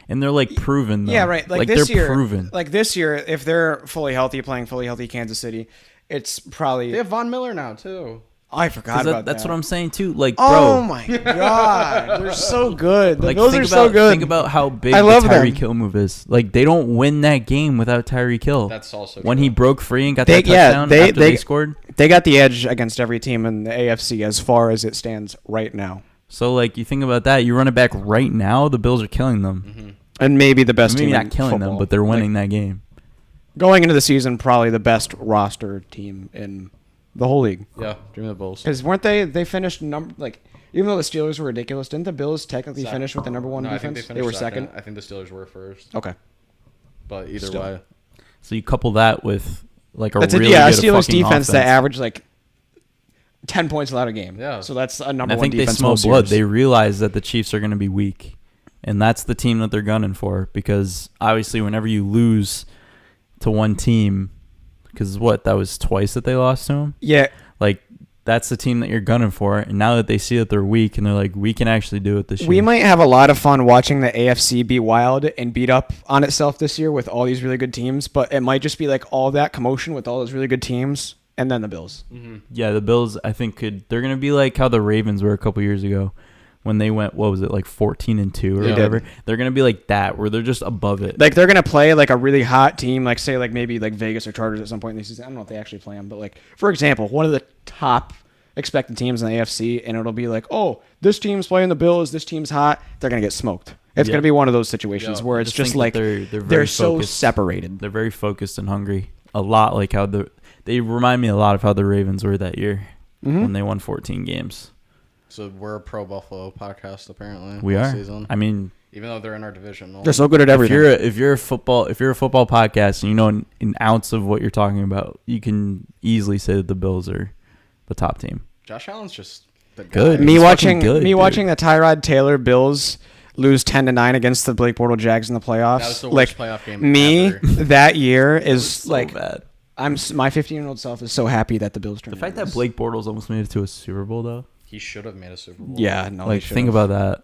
and they're like proven. Though. Yeah, right. Like they're this year, proven. Like this year, if they're fully healthy, playing fully healthy Kansas City, it's probably. They have Von Miller now too. I forgot about That's that. what I'm saying too. Like, Oh bro, my god, they're so good. like Those think are about, so good. Think about how big I the love Tyreek them. Hill move is. Like, they don't win that game without Tyreek Hill. That's also when true. he broke free and got They- that yeah, touchdown they- after they- they scored. They got the edge against every team in the AFC as far as it stands right now, So like, you think about that. You run it back right now. The Bills are killing them. Mm-hmm. and maybe the best Maybe team. not in killing them, football. but they're Like, winning that game. going into the season. Probably the best roster team in the whole league. Yeah, give me the Bulls. Because weren't they? They finished even though the Steelers were ridiculous, didn't the Bills technically Second. finish with the number one No, I think defense? they were finished second. I think the Steelers were first. Okay. But either Still. way, So you couple that with like a That's really a good Steelers fucking defense that offense. averaged like 10 points without a game. Yeah. So that's a number And I one think they defense. smell most blood. years. They realize that the Chiefs are going to be weak, and that's the team that they're gunning for. Because obviously, whenever you lose to one team, because that was twice that they lost to them. Yeah. Like, that's the team that you're gunning for. And now that they see that they're weak, and they're like, we can actually do it this year. We might have a lot of fun watching the AFC be wild and beat up on itself this year with all these really good teams, but it might just be like all that commotion with all those really good teams and then the Bills. Yeah, the Bills, I think, they're going to be like how the Ravens were a couple years ago when they went, what was it, like 14-2 or Yeah. whatever. They're going to be like that, where they're just above it. Like they're going to play like a really hot team, like say like maybe like Vegas or Chargers at some point in the season. I don't know if they actually play them, but like for example, one of the top expected teams in the AFC, and it'll be like, oh, this team's playing the Bills, this team's hot, they're gonna get smoked. It's gonna be one of those situations where it's just like they're so separated. They're very focused and hungry. A lot like how they remind me a lot of how the Ravens were that year when they won 14 games. So we're a pro Buffalo podcast apparently. We are. Season. I mean, even though they're in our division, they're so good at everything. If you're a football podcast and you know an ounce of what you're talking about, you can easily say that the Bills are the top team. Josh Allen's just the guy. Good. Me He's watching fucking good, watching the Tyrod Taylor Bills lose 10-9 against the Blake Bortles Jags in the playoffs. That was the worst playoff game ever. That year is So like bad. my 15-year-old self is so happy that the Bills turned. The fact that Blake Bortles almost made it to a Super Bowl though. He should have made a Super Bowl. Yeah, no, Like think about that.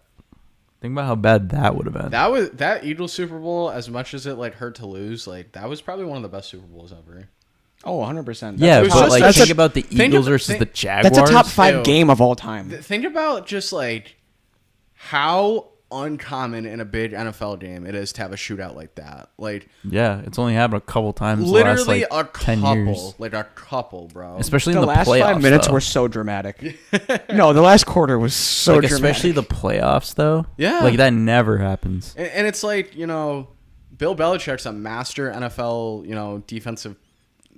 Think about how bad that would have been. That Eagles Super Bowl, as much as it like hurt to lose, like that was probably one of the best Super Bowls ever. Oh, 100%. Yeah, was but just- like that's think a- about the Eagles versus the Jaguars. That's a top 5 Ew. game of all time. Think about just like how uncommon in a big NFL game it is to have a shootout like that. Like Yeah, it's only happened a couple times. literally the last, a 10 couple, years. like a couple, bro. Especially The in the last playoffs. 5 minutes though. were so dramatic. No, the last quarter was so like, dramatic. especially the playoffs though. Yeah. like that never happens. And it's like, you know, Bill Belichick's a master NFL, you know, defensive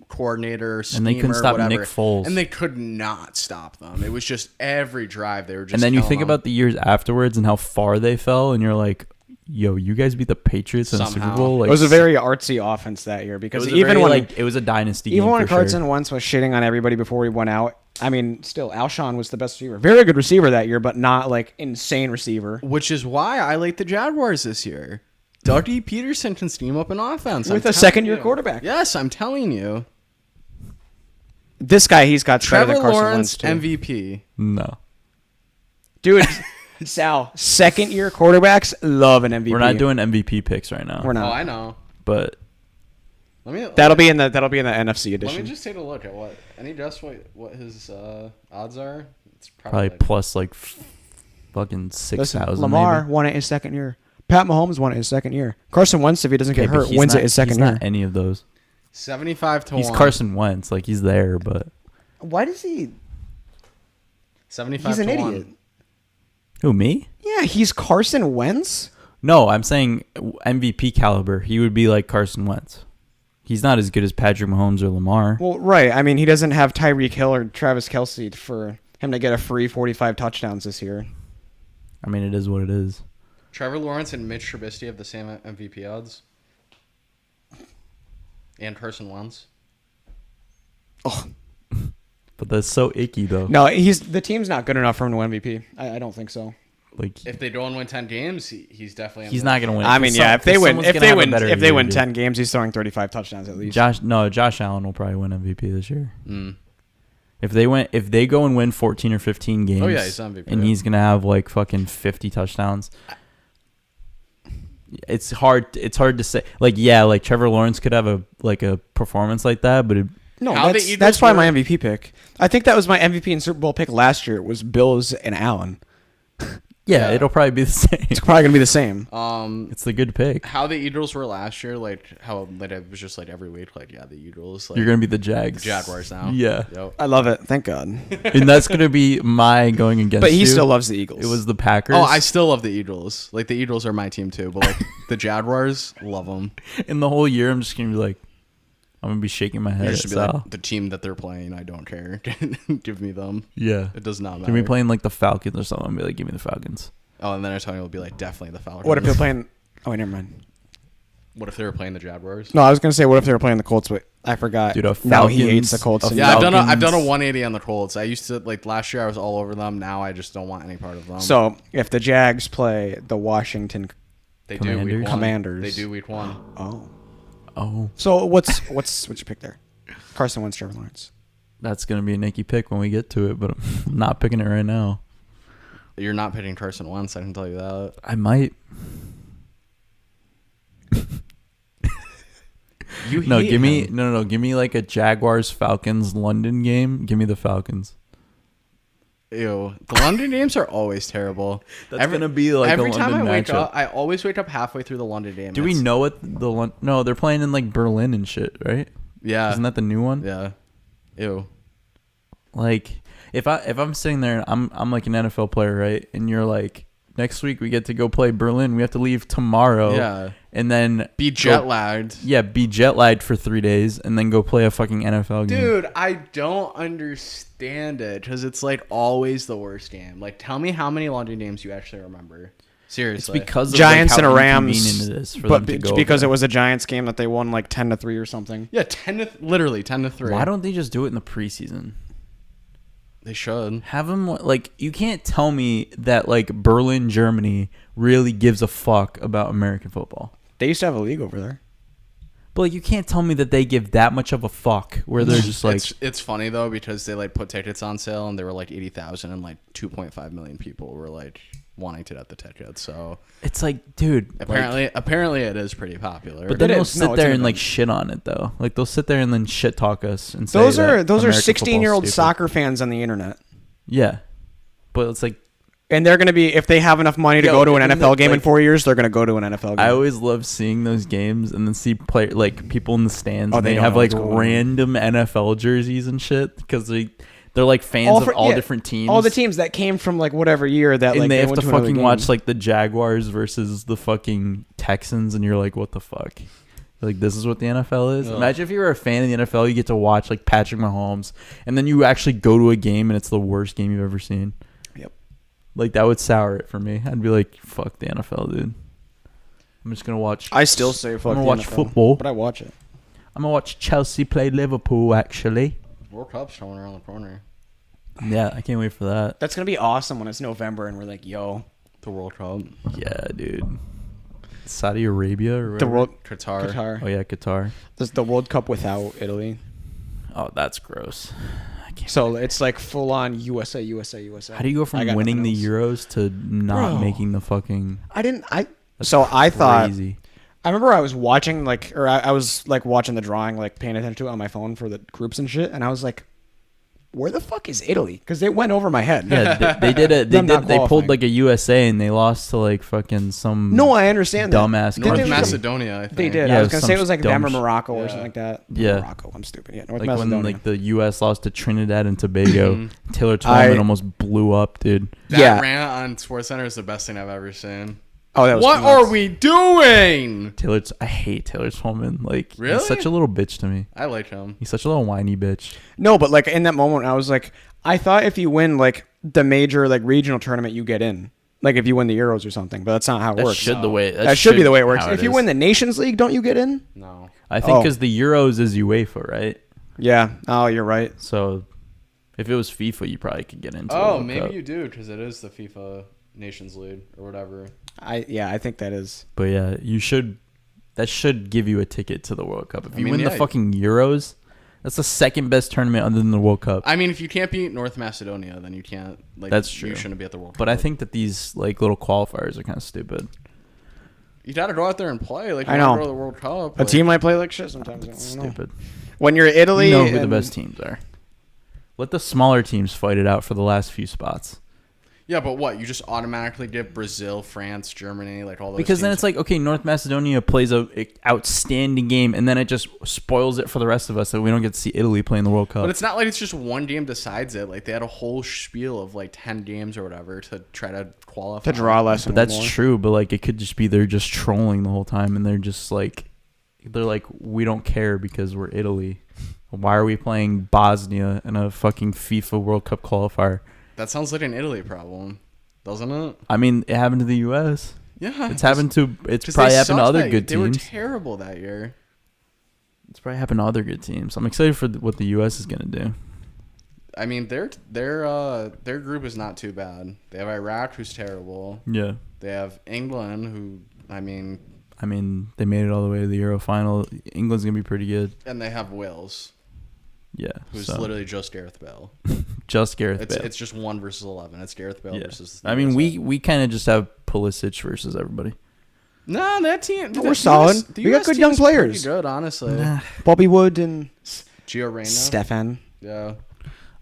coordinator, schemer, And they couldn't stop whatever. Nick Foles. And they could not stop them. It was just every drive they were just. And then you killing think them. about the years afterwards and how far they fell, and you're like, "Yo, you guys beat the Patriots in the Super Somehow. Bowl." Like, it was a very artsy offense that year it because was a even very, when like it was a dynasty. even game when for Carson sure. Wentz was shitting on everybody before he went out, I mean, still Alshon was the best receiver, very good receiver that year, but not like insane receiver. Which is why I like the Jaguars this year. Dougie Peterson can steam up an offense With I'm a telling second-year you. quarterback. Yes, I'm telling you. This guy, he's got better Trevor than Carson Lawrence, Wentz too. MVP. No, Dude, Sal, second-year quarterbacks love an MVP. we're not doing MVP picks right now. We're not. Oh, I know. But That'll be in the NFC Let edition. me just take a look at what. Any guess what his odds are? It's probably like, plus like fucking Listen, 6,000. Lamar maybe. won it his second year. Pat Mahomes won it his second year. Carson Wentz, if he doesn't Okay, get but hurt, he's wins not- it his second he's year. Not any of those. 75 to He's 1. Carson Wentz. Like he's there, but Why does he? 75 He's an to idiot. 1. who, me? Yeah, he's Carson Wentz. No, I'm saying MVP caliber. He would be like Carson Wentz. He's not as good as Patrick Mahomes or Lamar. Well, right. I mean, he doesn't have Tyreek Hill or Travis Kelce for him to get a free 45 touchdowns this year. I mean, it is what it is. Trevor Lawrence and Mitch Trubisky have the same MVP odds. And Carson Wentz. Oh But that's so icky though. no, the team's not good enough for him to win MVP. I don't think so. Like If they don't win 10 games, he's definitely. he's not gonna win. I mean, Cause yeah, some- if they cause win, someone's if gonna they have a win, better if they year, win dude. 10 games, he's throwing 35 touchdowns at least. Josh Allen will probably win MVP this year. Mm. If they go and win 14 or 15 games, Oh, yeah, he's MVP, and yeah. he's gonna have like fucking 50 touchdowns. It's hard to say. Like like Trevor Lawrence could have a performance like that, but No, How the that's Eagles probably my were- MVP pick. I think that was my MVP and Super Bowl pick last year. It was Bills and Allen. yeah, Yeah. it'll probably be the same. It's probably gonna be the same. It's the good pick. How the Eagles were last year, like how like it was just like every week, like yeah, the Eagles. Like, You're gonna be the Jags. Jaguars now. Yeah, Yep. I love it. Thank God. and that's gonna be my going against. But he you. still loves the Eagles. It was the Packers. Oh, I still love the Eagles. Like the Eagles are my team too, but like the Jaguars, love them. in the whole year. I'm just gonna be like, I'm gonna be shaking my head. They're At just be like Sal. the team that they're playing. I don't care. Give me them. Yeah, It does not matter. can we playing like the Falcons or something? I'll be like, give me the Falcons. Oh, and then Antonio will be like, definitely the Falcons. What if they're playing? Oh, wait, never mind. What if they were playing the Jaguars? No, I was gonna say what if they were playing the Colts, but I forgot. Dude, a now he Falcons- hates the Colts. a and- Yeah, I've done a Falcons. 180 on the Colts. I used to like last year. I was all over them. Now I just don't want any part of them. So if the Jags play the Washington, they do week Commanders? one. Commanders. They do week 1. Oh, so what's your pick there? Carson Wentz, Trevor Lawrence. that's gonna be a Nicky pick when we get to it, but I'm not picking it right now. You're not picking Carson Wentz. I can tell you that. I might. You No, hate give me him. no, give me like a Jaguars Falcons London game. Give me the Falcons. Ew. The London games are always terrible. That's gonna be like every a time London I wake matchup. up, I always wake up halfway through the London game. Do we know what no? They're playing in like Berlin and shit, right? Yeah. Isn't that the new one? Yeah. Ew. Like if I'm sitting there and I'm like an NFL player, right? And you're like, next week we get to go play Berlin. We have to leave tomorrow. Yeah. And then Be jet lagged. Yeah, be jet lagged for 3 days and then go play a fucking NFL game. Dude, I don't understand it because it's like always the worst game. Like, tell me how many London games you actually remember. Seriously. It's because of Giants like, how and Rams, inconvenient it is for but them to go because over. it was a Giants game that they won like 10-3 or something. Yeah, literally 10-3. Why don't they just do it in the preseason? They should. Have them like you can't tell me that like Berlin, Germany really gives a fuck about American football. They used to have a league over there. But like you can't tell me that they give that much of a fuck where they're just like it's funny though because they like put tickets on sale and there were like 80,000 and like 2.5 million people were like wanting to get the tickets. So it's like, dude, apparently it is pretty popular. but then It they'll is. sit No, there it's and like an shit on it though. Like they'll sit there and then shit talk us and say Those that are American 16-year-old football's stupid. soccer fans on the internet. Yeah, but it's like And they're going to be, if they have enough money to Yo, go to an and NFL game in like- 4 years, they're going to go to an NFL game. I always love seeing those games and then see like people in the stands. Oh, And they they don't have know like what's going on. random NFL jerseys and shit because they're like fans of all different teams. All the teams that came from like whatever year that and like they have went to another fucking game. watch like the Jaguars versus the fucking Texans, and you're like, what the fuck? Like, this is what the NFL is. Ugh. Imagine if you were a fan of the NFL, you get to watch like Patrick Mahomes, and then you actually go to a game and it's the worst game you've ever seen. Yep. Like that would sour it for me. I'd be like, fuck the NFL, dude. I'm just gonna watch. I still say fuck I'm gonna the watch NFL, football. but I watch it. I'm gonna watch Chelsea play Liverpool. Actually, World Cup's coming around the corner. yeah, I can't wait for that. That's gonna be awesome when it's November and we're like, yo, The World Cup. Yeah, dude. Saudi Arabia or the whatever? World Qatar. Qatar. Oh yeah, Qatar. This is the World Cup without Italy. Oh, that's gross. I can't. So it's like full on USA, USA, USA. How do you go I from got winning nothing the else. Euros to not Bro. making the fucking? That's I thought crazy. I remember I was watching like, or I was like watching the drawing, like paying attention to it on my phone for the groups and shit, and I was like, where the fuck is Italy? Because it went over my head. Yeah, they did it. Them not They pulled qualifying. like a USA and they lost to like fucking some. No, I understand that. Dumbass Didn't North they country. lose- Macedonia, I think. They did. Yeah, I it was was gonna some say it was like them or dumb Morocco or yeah. something like that. Yeah. Morocco. I'm stupid. Yeah, North Like Macedonia. when like the U.S. lost to Trinidad and Tobago, Taylor Twellman almost blew up, dude. That Yeah. rant on SportsCenter is the best thing I've ever seen. Oh, that was What nuts. are we doing? I hate Taylor Twellman. Like, Really? he's such a little bitch to me. I like him. He's such a little whiny bitch. No, but like in that moment, I was like, I thought if you win like the major like regional tournament, you get in. Like if you win the Euros or something, but that's not how it That works. should the way. That should be the way it works. how If you is. win the Nations League, don't you get in? No. I think Oh. because the Euros is UEFA, right? Yeah. Oh, you're right. So if it was FIFA, you probably could get into. Oh, the maybe World Cup. you do because it is the FIFA Nations League or whatever. I think that is. But yeah, you should. That should give you a ticket to the World Cup. If I you mean, win the yeah. fucking Euros, that's the second best tournament other than the World Cup. I mean, if you can't beat North Macedonia, then you can't. Like, That's true. You shouldn't be at the World Cup. But I think that these like little qualifiers are kind of stupid. you got to go out there and play. Like, you I wanna know. Go to the World Cup. A like- team might play like shit sometimes. I don't know. Stupid. When you're Italy, You know who the and- best teams are. Let the smaller teams fight it out for the last few spots. Yeah, but what? You just automatically give Brazil, France, Germany, like all those. Because then teams- it's like, okay, North Macedonia plays a outstanding game, and then it just spoils it for the rest of us, so we don't get to see Italy play in the World Cup. But it's not like it's just one game decides it. Like they had a whole spiel of like 10 games or whatever to try to qualify. to draw less. But that's true. But like, it could just be they're just trolling the whole time, and they're just like, we don't care because we're Italy. Why are we playing Bosnia in a fucking FIFA World Cup qualifier? That sounds like an Italy problem, doesn't it? I mean, it happened to the U.S. Yeah, It's happened to. It's 'cause probably they happened to sucked other that- good They were teams. terrible that year. It's probably happened to other good teams. I'm excited for what the U.S. is gonna do. I mean, their group is not too bad. They have Iraq, who's terrible. Yeah. They have England, who I mean, they made it all the way to the Euro final. England's gonna be pretty good. and they have Wales, Yeah. who's so, literally just Gareth Bale. just Gareth It's Bale. it's just 1 versus 11. It's Gareth Bale Yeah. versus. the I mean, USA. we kind of just have Pulisic versus everybody. No, that team. We're solid. We got good young team's pretty players. Good, honestly. Bobby Wood and Gio Reyna. Stefan. Yeah.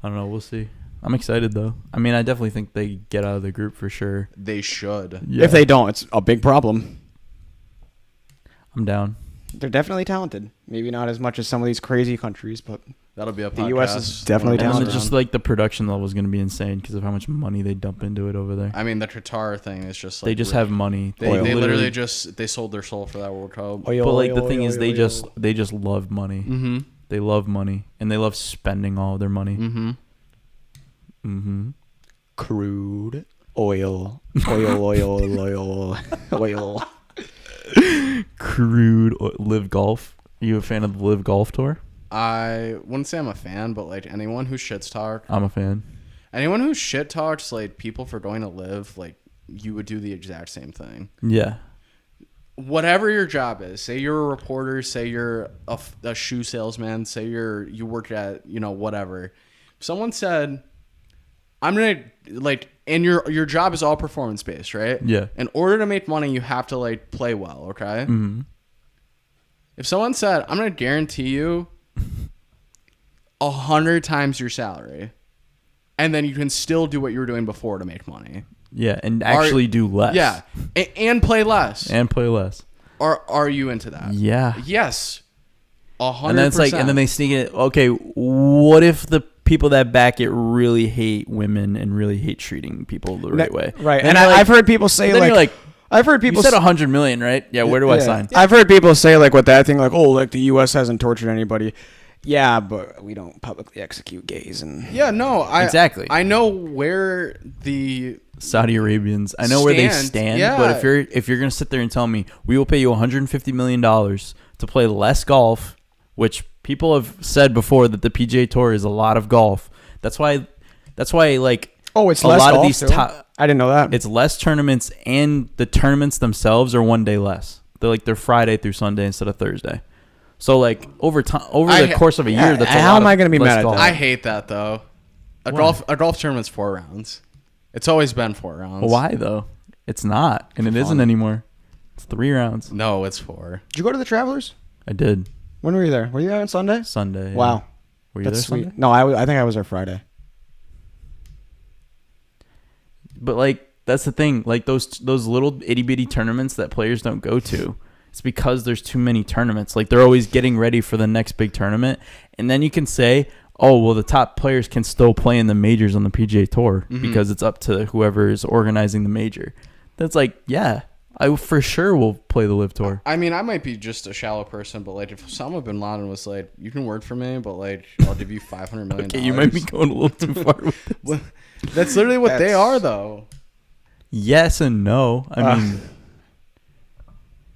I don't know. We'll see. I'm excited though. I mean, I definitely think they get out of the group for sure. They should. Yeah. If they don't, it's a big problem. I'm down. They're definitely talented. Maybe not as much as some of these crazy countries, but That'll be a podcast. The U.S. is definitely And then talented. just like the production level is going to be insane because of how much money they dump into it over there. I mean, the Qatar thing is just like They just have money. They literally just they sold their soul for that World Cup. Oil, But like oil, the thing oil, is, oil, they just love money. Mm-hmm. They love money and they love spending all of their money. Mm-hmm. Mm-hmm. crude oil, oil. Crude live golf. Are you a fan of the live golf tour? I wouldn't say I'm a fan, but like anyone who shit talk, I'm a fan. anyone who shit talks like people for going to live, like you would do the exact same thing. Yeah. Whatever your job is, say you're a reporter, say you're a shoe salesman, say you work at whatever. If someone said, "I'm gonna like," and your job is all performance based, right? Yeah. In order to make money, you have to like play well, okay? Mm-hmm. If someone said, "I'm gonna guarantee you 100 times your salary," and then you can still do what you were doing before to make money. Yeah, and actually do less. Yeah, and play less. And play less. Are you into that? Yeah. Yes. 100%. And then it's like, and then they sneak it. Okay, what if the people that back it really hate women and really hate treating people the right way? Right. Then And you're I've heard people say then you're like, I've heard people you said 100 million, right? Yeah. Where do I sign? I've heard people say like with that thing, like, oh, like the U.S. hasn't tortured anybody. Yeah, but we don't publicly execute gays and Yeah, no, Exactly. I know where the Saudi Arabians. I know where they stand, yeah. but if you're gonna sit there and tell me we will pay you 150 million dollars to play less golf, which people have said before that the PGA Tour is a lot of golf. That's why like it's a less lot golf of these too? top. I didn't know that. It's less tournaments, and the tournaments themselves are one day less. They're Friday through Sunday instead of Thursday. So like over the course of a year, that's a how lot am I of gonna be less mad at golf. that? I hate that though. A golf tournament's 4 rounds. It's always been 4 rounds. Well, why though? It's not, and it isn't anymore. It's 3 rounds. No, it's 4. Did you go to the Travelers? I did When were you there? Were you there on Sunday? Sunday. Yeah. Wow, Were you there that's sweet. Sunday? No, I think I was there Friday. But like that's the thing. Like those little itty bitty tournaments that players don't go to. It's because there's too many tournaments. Like they're always getting ready for the next big tournament, and then you can say, "Oh, well, the top players can still play in the majors on the PGA Tour because it's up to whoever is organizing the major." That's like, yeah, I for sure will play the Live Tour. I mean, I might be just a shallow person, but like if Osama bin Laden was like, "You can work for me, but like I'll give you $500 million." Okay, you might be going a little too far with this. That's literally what they are, though. Yes and no. I mean,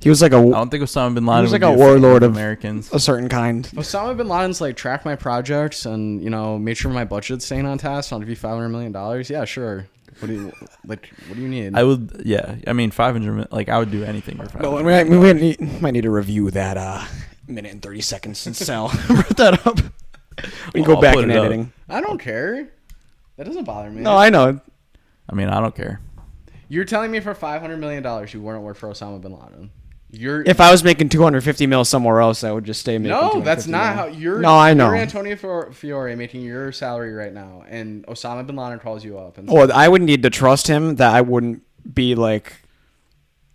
He was like I don't think Osama bin Laden was would like a be fan warlord of Americans. a certain kind. Osama bin Laden's like tracked my projects and made sure my budget's staying on task. I'll give you $500 million. Yeah, sure. What do you need? I would, yeah. I mean, 500. Like, I would do anything for 500. No, we might need to review that minute and 30 seconds since Sal brought that up. We Well, go back I'll in put it up. editing. I don't care. That doesn't bother me. No, I know. I mean, I don't care. You're telling me for $500 million you wouldn't work for Osama bin Laden. If I was making 250 mil somewhere else, I would just stay making. No, that's 250 not mil. how you're. No, I know. You're Antonio Fiore making your salary right now, and Osama bin Laden calls you up and Well, I would need to trust him that I wouldn't be like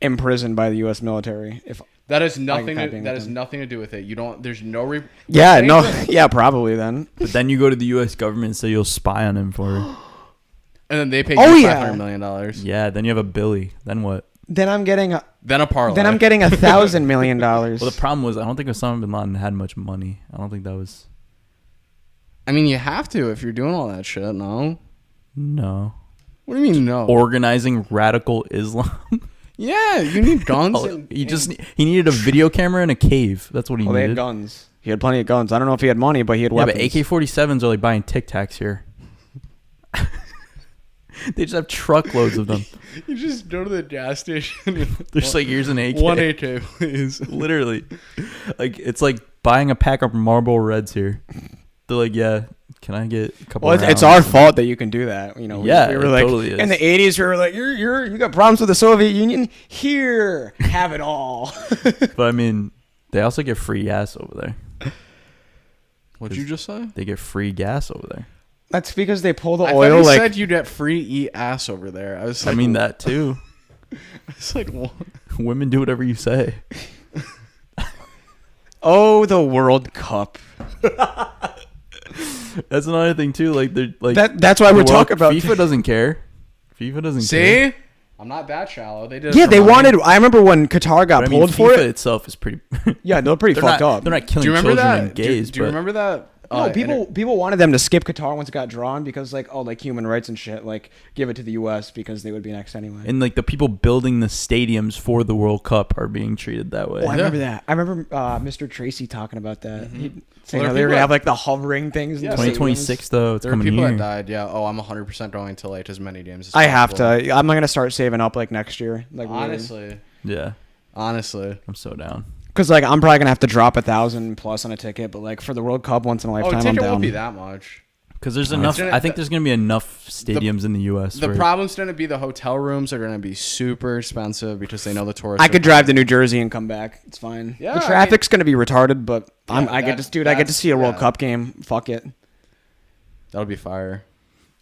imprisoned by the U.S. military if. that has nothing. typing That with has him. nothing to do with it. You don't. There's no. Yeah, no, yeah, probably then. But then you go to the U.S. government and say you'll spy on him for it. And then they pay Oh, you yeah. $500 million. Yeah, then you have a Billy. Then what? Then I'm getting Then a parlay. $1,000 million. Well, the problem was I don't think Osama bin Laden had much money. I don't think that was. I mean, you have to if you're doing all that shit. No. No. What do you mean no? Organizing radical Islam. Yeah, you need guns. Oh, he needed a video camera and a cave. That's what he Well, they had needed. guns. He had plenty of guns. I don't know if he had money, but he had Yeah, weapons. but AK-47s are like buying Tic Tacs here. They just have truckloads of them. You just go to the gas station. There's like, here's an AK. One AK, please. Literally. Like, it's like buying a pack of Marlboro Reds here. They're like, yeah, can I get a couple Well, it's rounds? our fault that you can do that. You know, Yeah, we were it like, totally is. in the 80s, we were like, you got problems with the Soviet Union? Here, have it all. But I mean, they also get free gas over there. What'd you just say? They get free gas over there. That's because they pull the I oil thought you like. said you'd get free eat ass over there. I was like, I mean, that too. It's like, what? Women do whatever you say. Oh, the World Cup. That's another thing too. Like they're like That's why we're the talking about FIFA doesn't care. FIFA doesn't See, care. I'm not that shallow. They did. Yeah, it for they money. wanted. I remember when Qatar got But I mean, pulled for FIFA it. itself is pretty. Yeah, they're pretty they're fucked not, up. They're not killing Do you remember children that? and gays. Do you remember that? No, people wanted them to skip Qatar once it got drawn because like human rights and shit, like give it to the U.S. because they would be next anyway. And like the people building the stadiums for the World Cup are being treated that way. Oh, I remember that. I remember Mr. Tracy talking about that. He saying Well, how there they are were gonna people have like the hovering things. in the 2026 though, it's There were coming people here. that died. Yeah. Oh, I'm 100% going to like as many games as I have possible. to. I'm gonna start saving up like next year. Like Honestly. Yeah, Honestly. I'm so down. because like I'm probably gonna have to drop $1,000+ on a ticket, but like for the World Cup once in a Oh, lifetime, I'm ticket down. won't be that much. Because there's enough. gonna- I think there's gonna be enough stadiums in the U.S. The where- problem's going to be the hotel rooms are going to be super expensive because they know the tourists. I could drive to New Jersey and come back. It's fine. Yeah, the I traffic's gonna be retarded, but I get that- to I get to see a World yeah. Cup game. Fuck it. That'll be fire.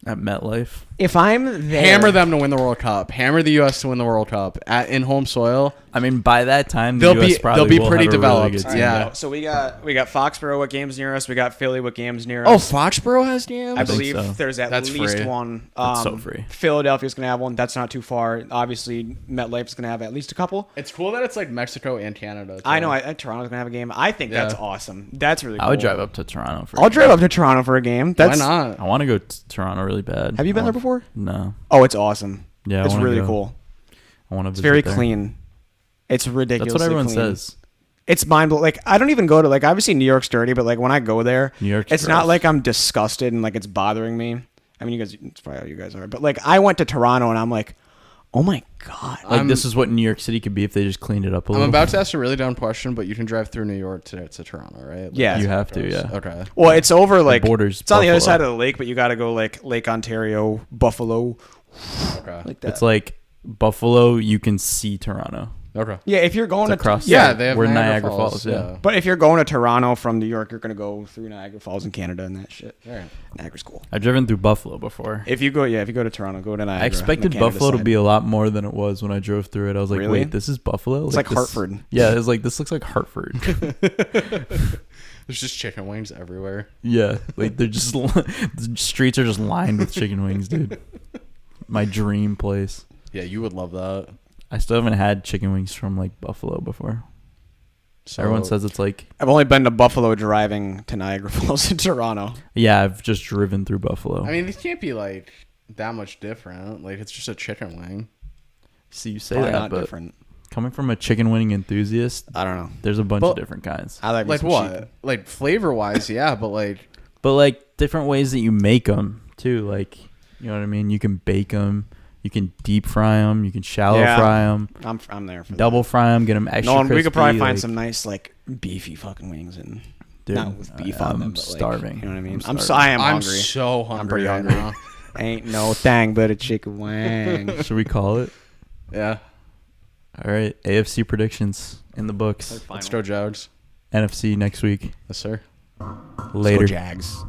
at MetLife. If I'm there, Hammer them to win the World Cup. Hammer the U.S. to win the World Cup in home soil. I mean, by that time, the They'll U.S. be- probably they'll be will pretty have a really developed. good team. Yeah. So we got Foxborough with games near us. We got Philly with games near Oh, us. Foxborough has games. I think believe so. there's at That's least free. one. That's so free. Philadelphia's gonna have one. That's not too far. Obviously, MetLife's gonna have at least a couple. It's cool that it's like Mexico and Canada. Too. I know. Toronto's gonna have a game. I think that's Yeah. awesome. That's really cool. I would drive up to Toronto for. I'll drive up to Toronto for a game. Why That's, not? I want to go to Toronto really bad. Have you been there before? No. Oh, it's awesome. Yeah, I it's wanna really go. cool. I want to. It's very clean. It's ridiculous. That's what everyone clean. says. It's mind blowing. Like I don't even go to like obviously New York's dirty, but like when I go there, New York's it's not gross. like I'm disgusted and like it's bothering me. I mean, you guys, it's probably how you guys are, but like I went to Toronto and I'm like, oh my god. Like this is what New York City could be if they just cleaned it up a I'm little. about to ask a really dumb question, but you can drive through New York to Toronto, right? Like, Yeah. You have to, yeah. Okay. Well, it's over like borders It's on the other Buffalo. side of the lake, but you got to go like Lake Ontario, Buffalo, Okay. like that. It's like Buffalo. You can see Toronto. Okay. yeah, if you're going It's to across. Yeah, they have where Niagara Niagara Falls, Falls. Yeah. but if you're going to Toronto from New York, you're gonna go through Niagara Falls in Canada and that shit. All right. Niagara's cool. I've driven through Buffalo before. If you go to Toronto, go to Niagara. I expected Buffalo to be a lot more than it was when I drove through it. I was like, Really? wait, this is Buffalo? It's like this- Hartford. Yeah, it's like, this looks like Hartford. There's just chicken wings everywhere. Yeah, like they're just, the streets are just lined with chicken wings, dude. My dream place. Yeah, you would love that. I still haven't had chicken wings from like Buffalo before. So Everyone says it's like, I've only been to Buffalo driving to Niagara Falls in Toronto. yeah, I've just driven through Buffalo. I mean, these can't be like that much different. Like it's just a chicken wing. See, you say Probably that, not but different. coming from a chicken wing enthusiast, I don't know. there's a bunch Well, of different kinds. I like me Like some what? sheep. Like flavor wise, yeah, but like But like different ways that you make them too. Like, you know what I mean? You can bake them. You can deep fry them. You can shallow Yeah. fry them. I'm there for Double fry them. Get them extra No, we crispy. could probably find like, some nice like beefy fucking wings and dude, not with beef I'm on them. But, like, starving. you know what I mean? I'm I am I'm hungry. so hungry. I'm pretty right hungry. now. Ain't no thing but a chicken wing. Should we call it? Yeah. All right. AFC predictions in the books. Let's go, Jogs. NFC next week. Yes, sir. Later. Jags.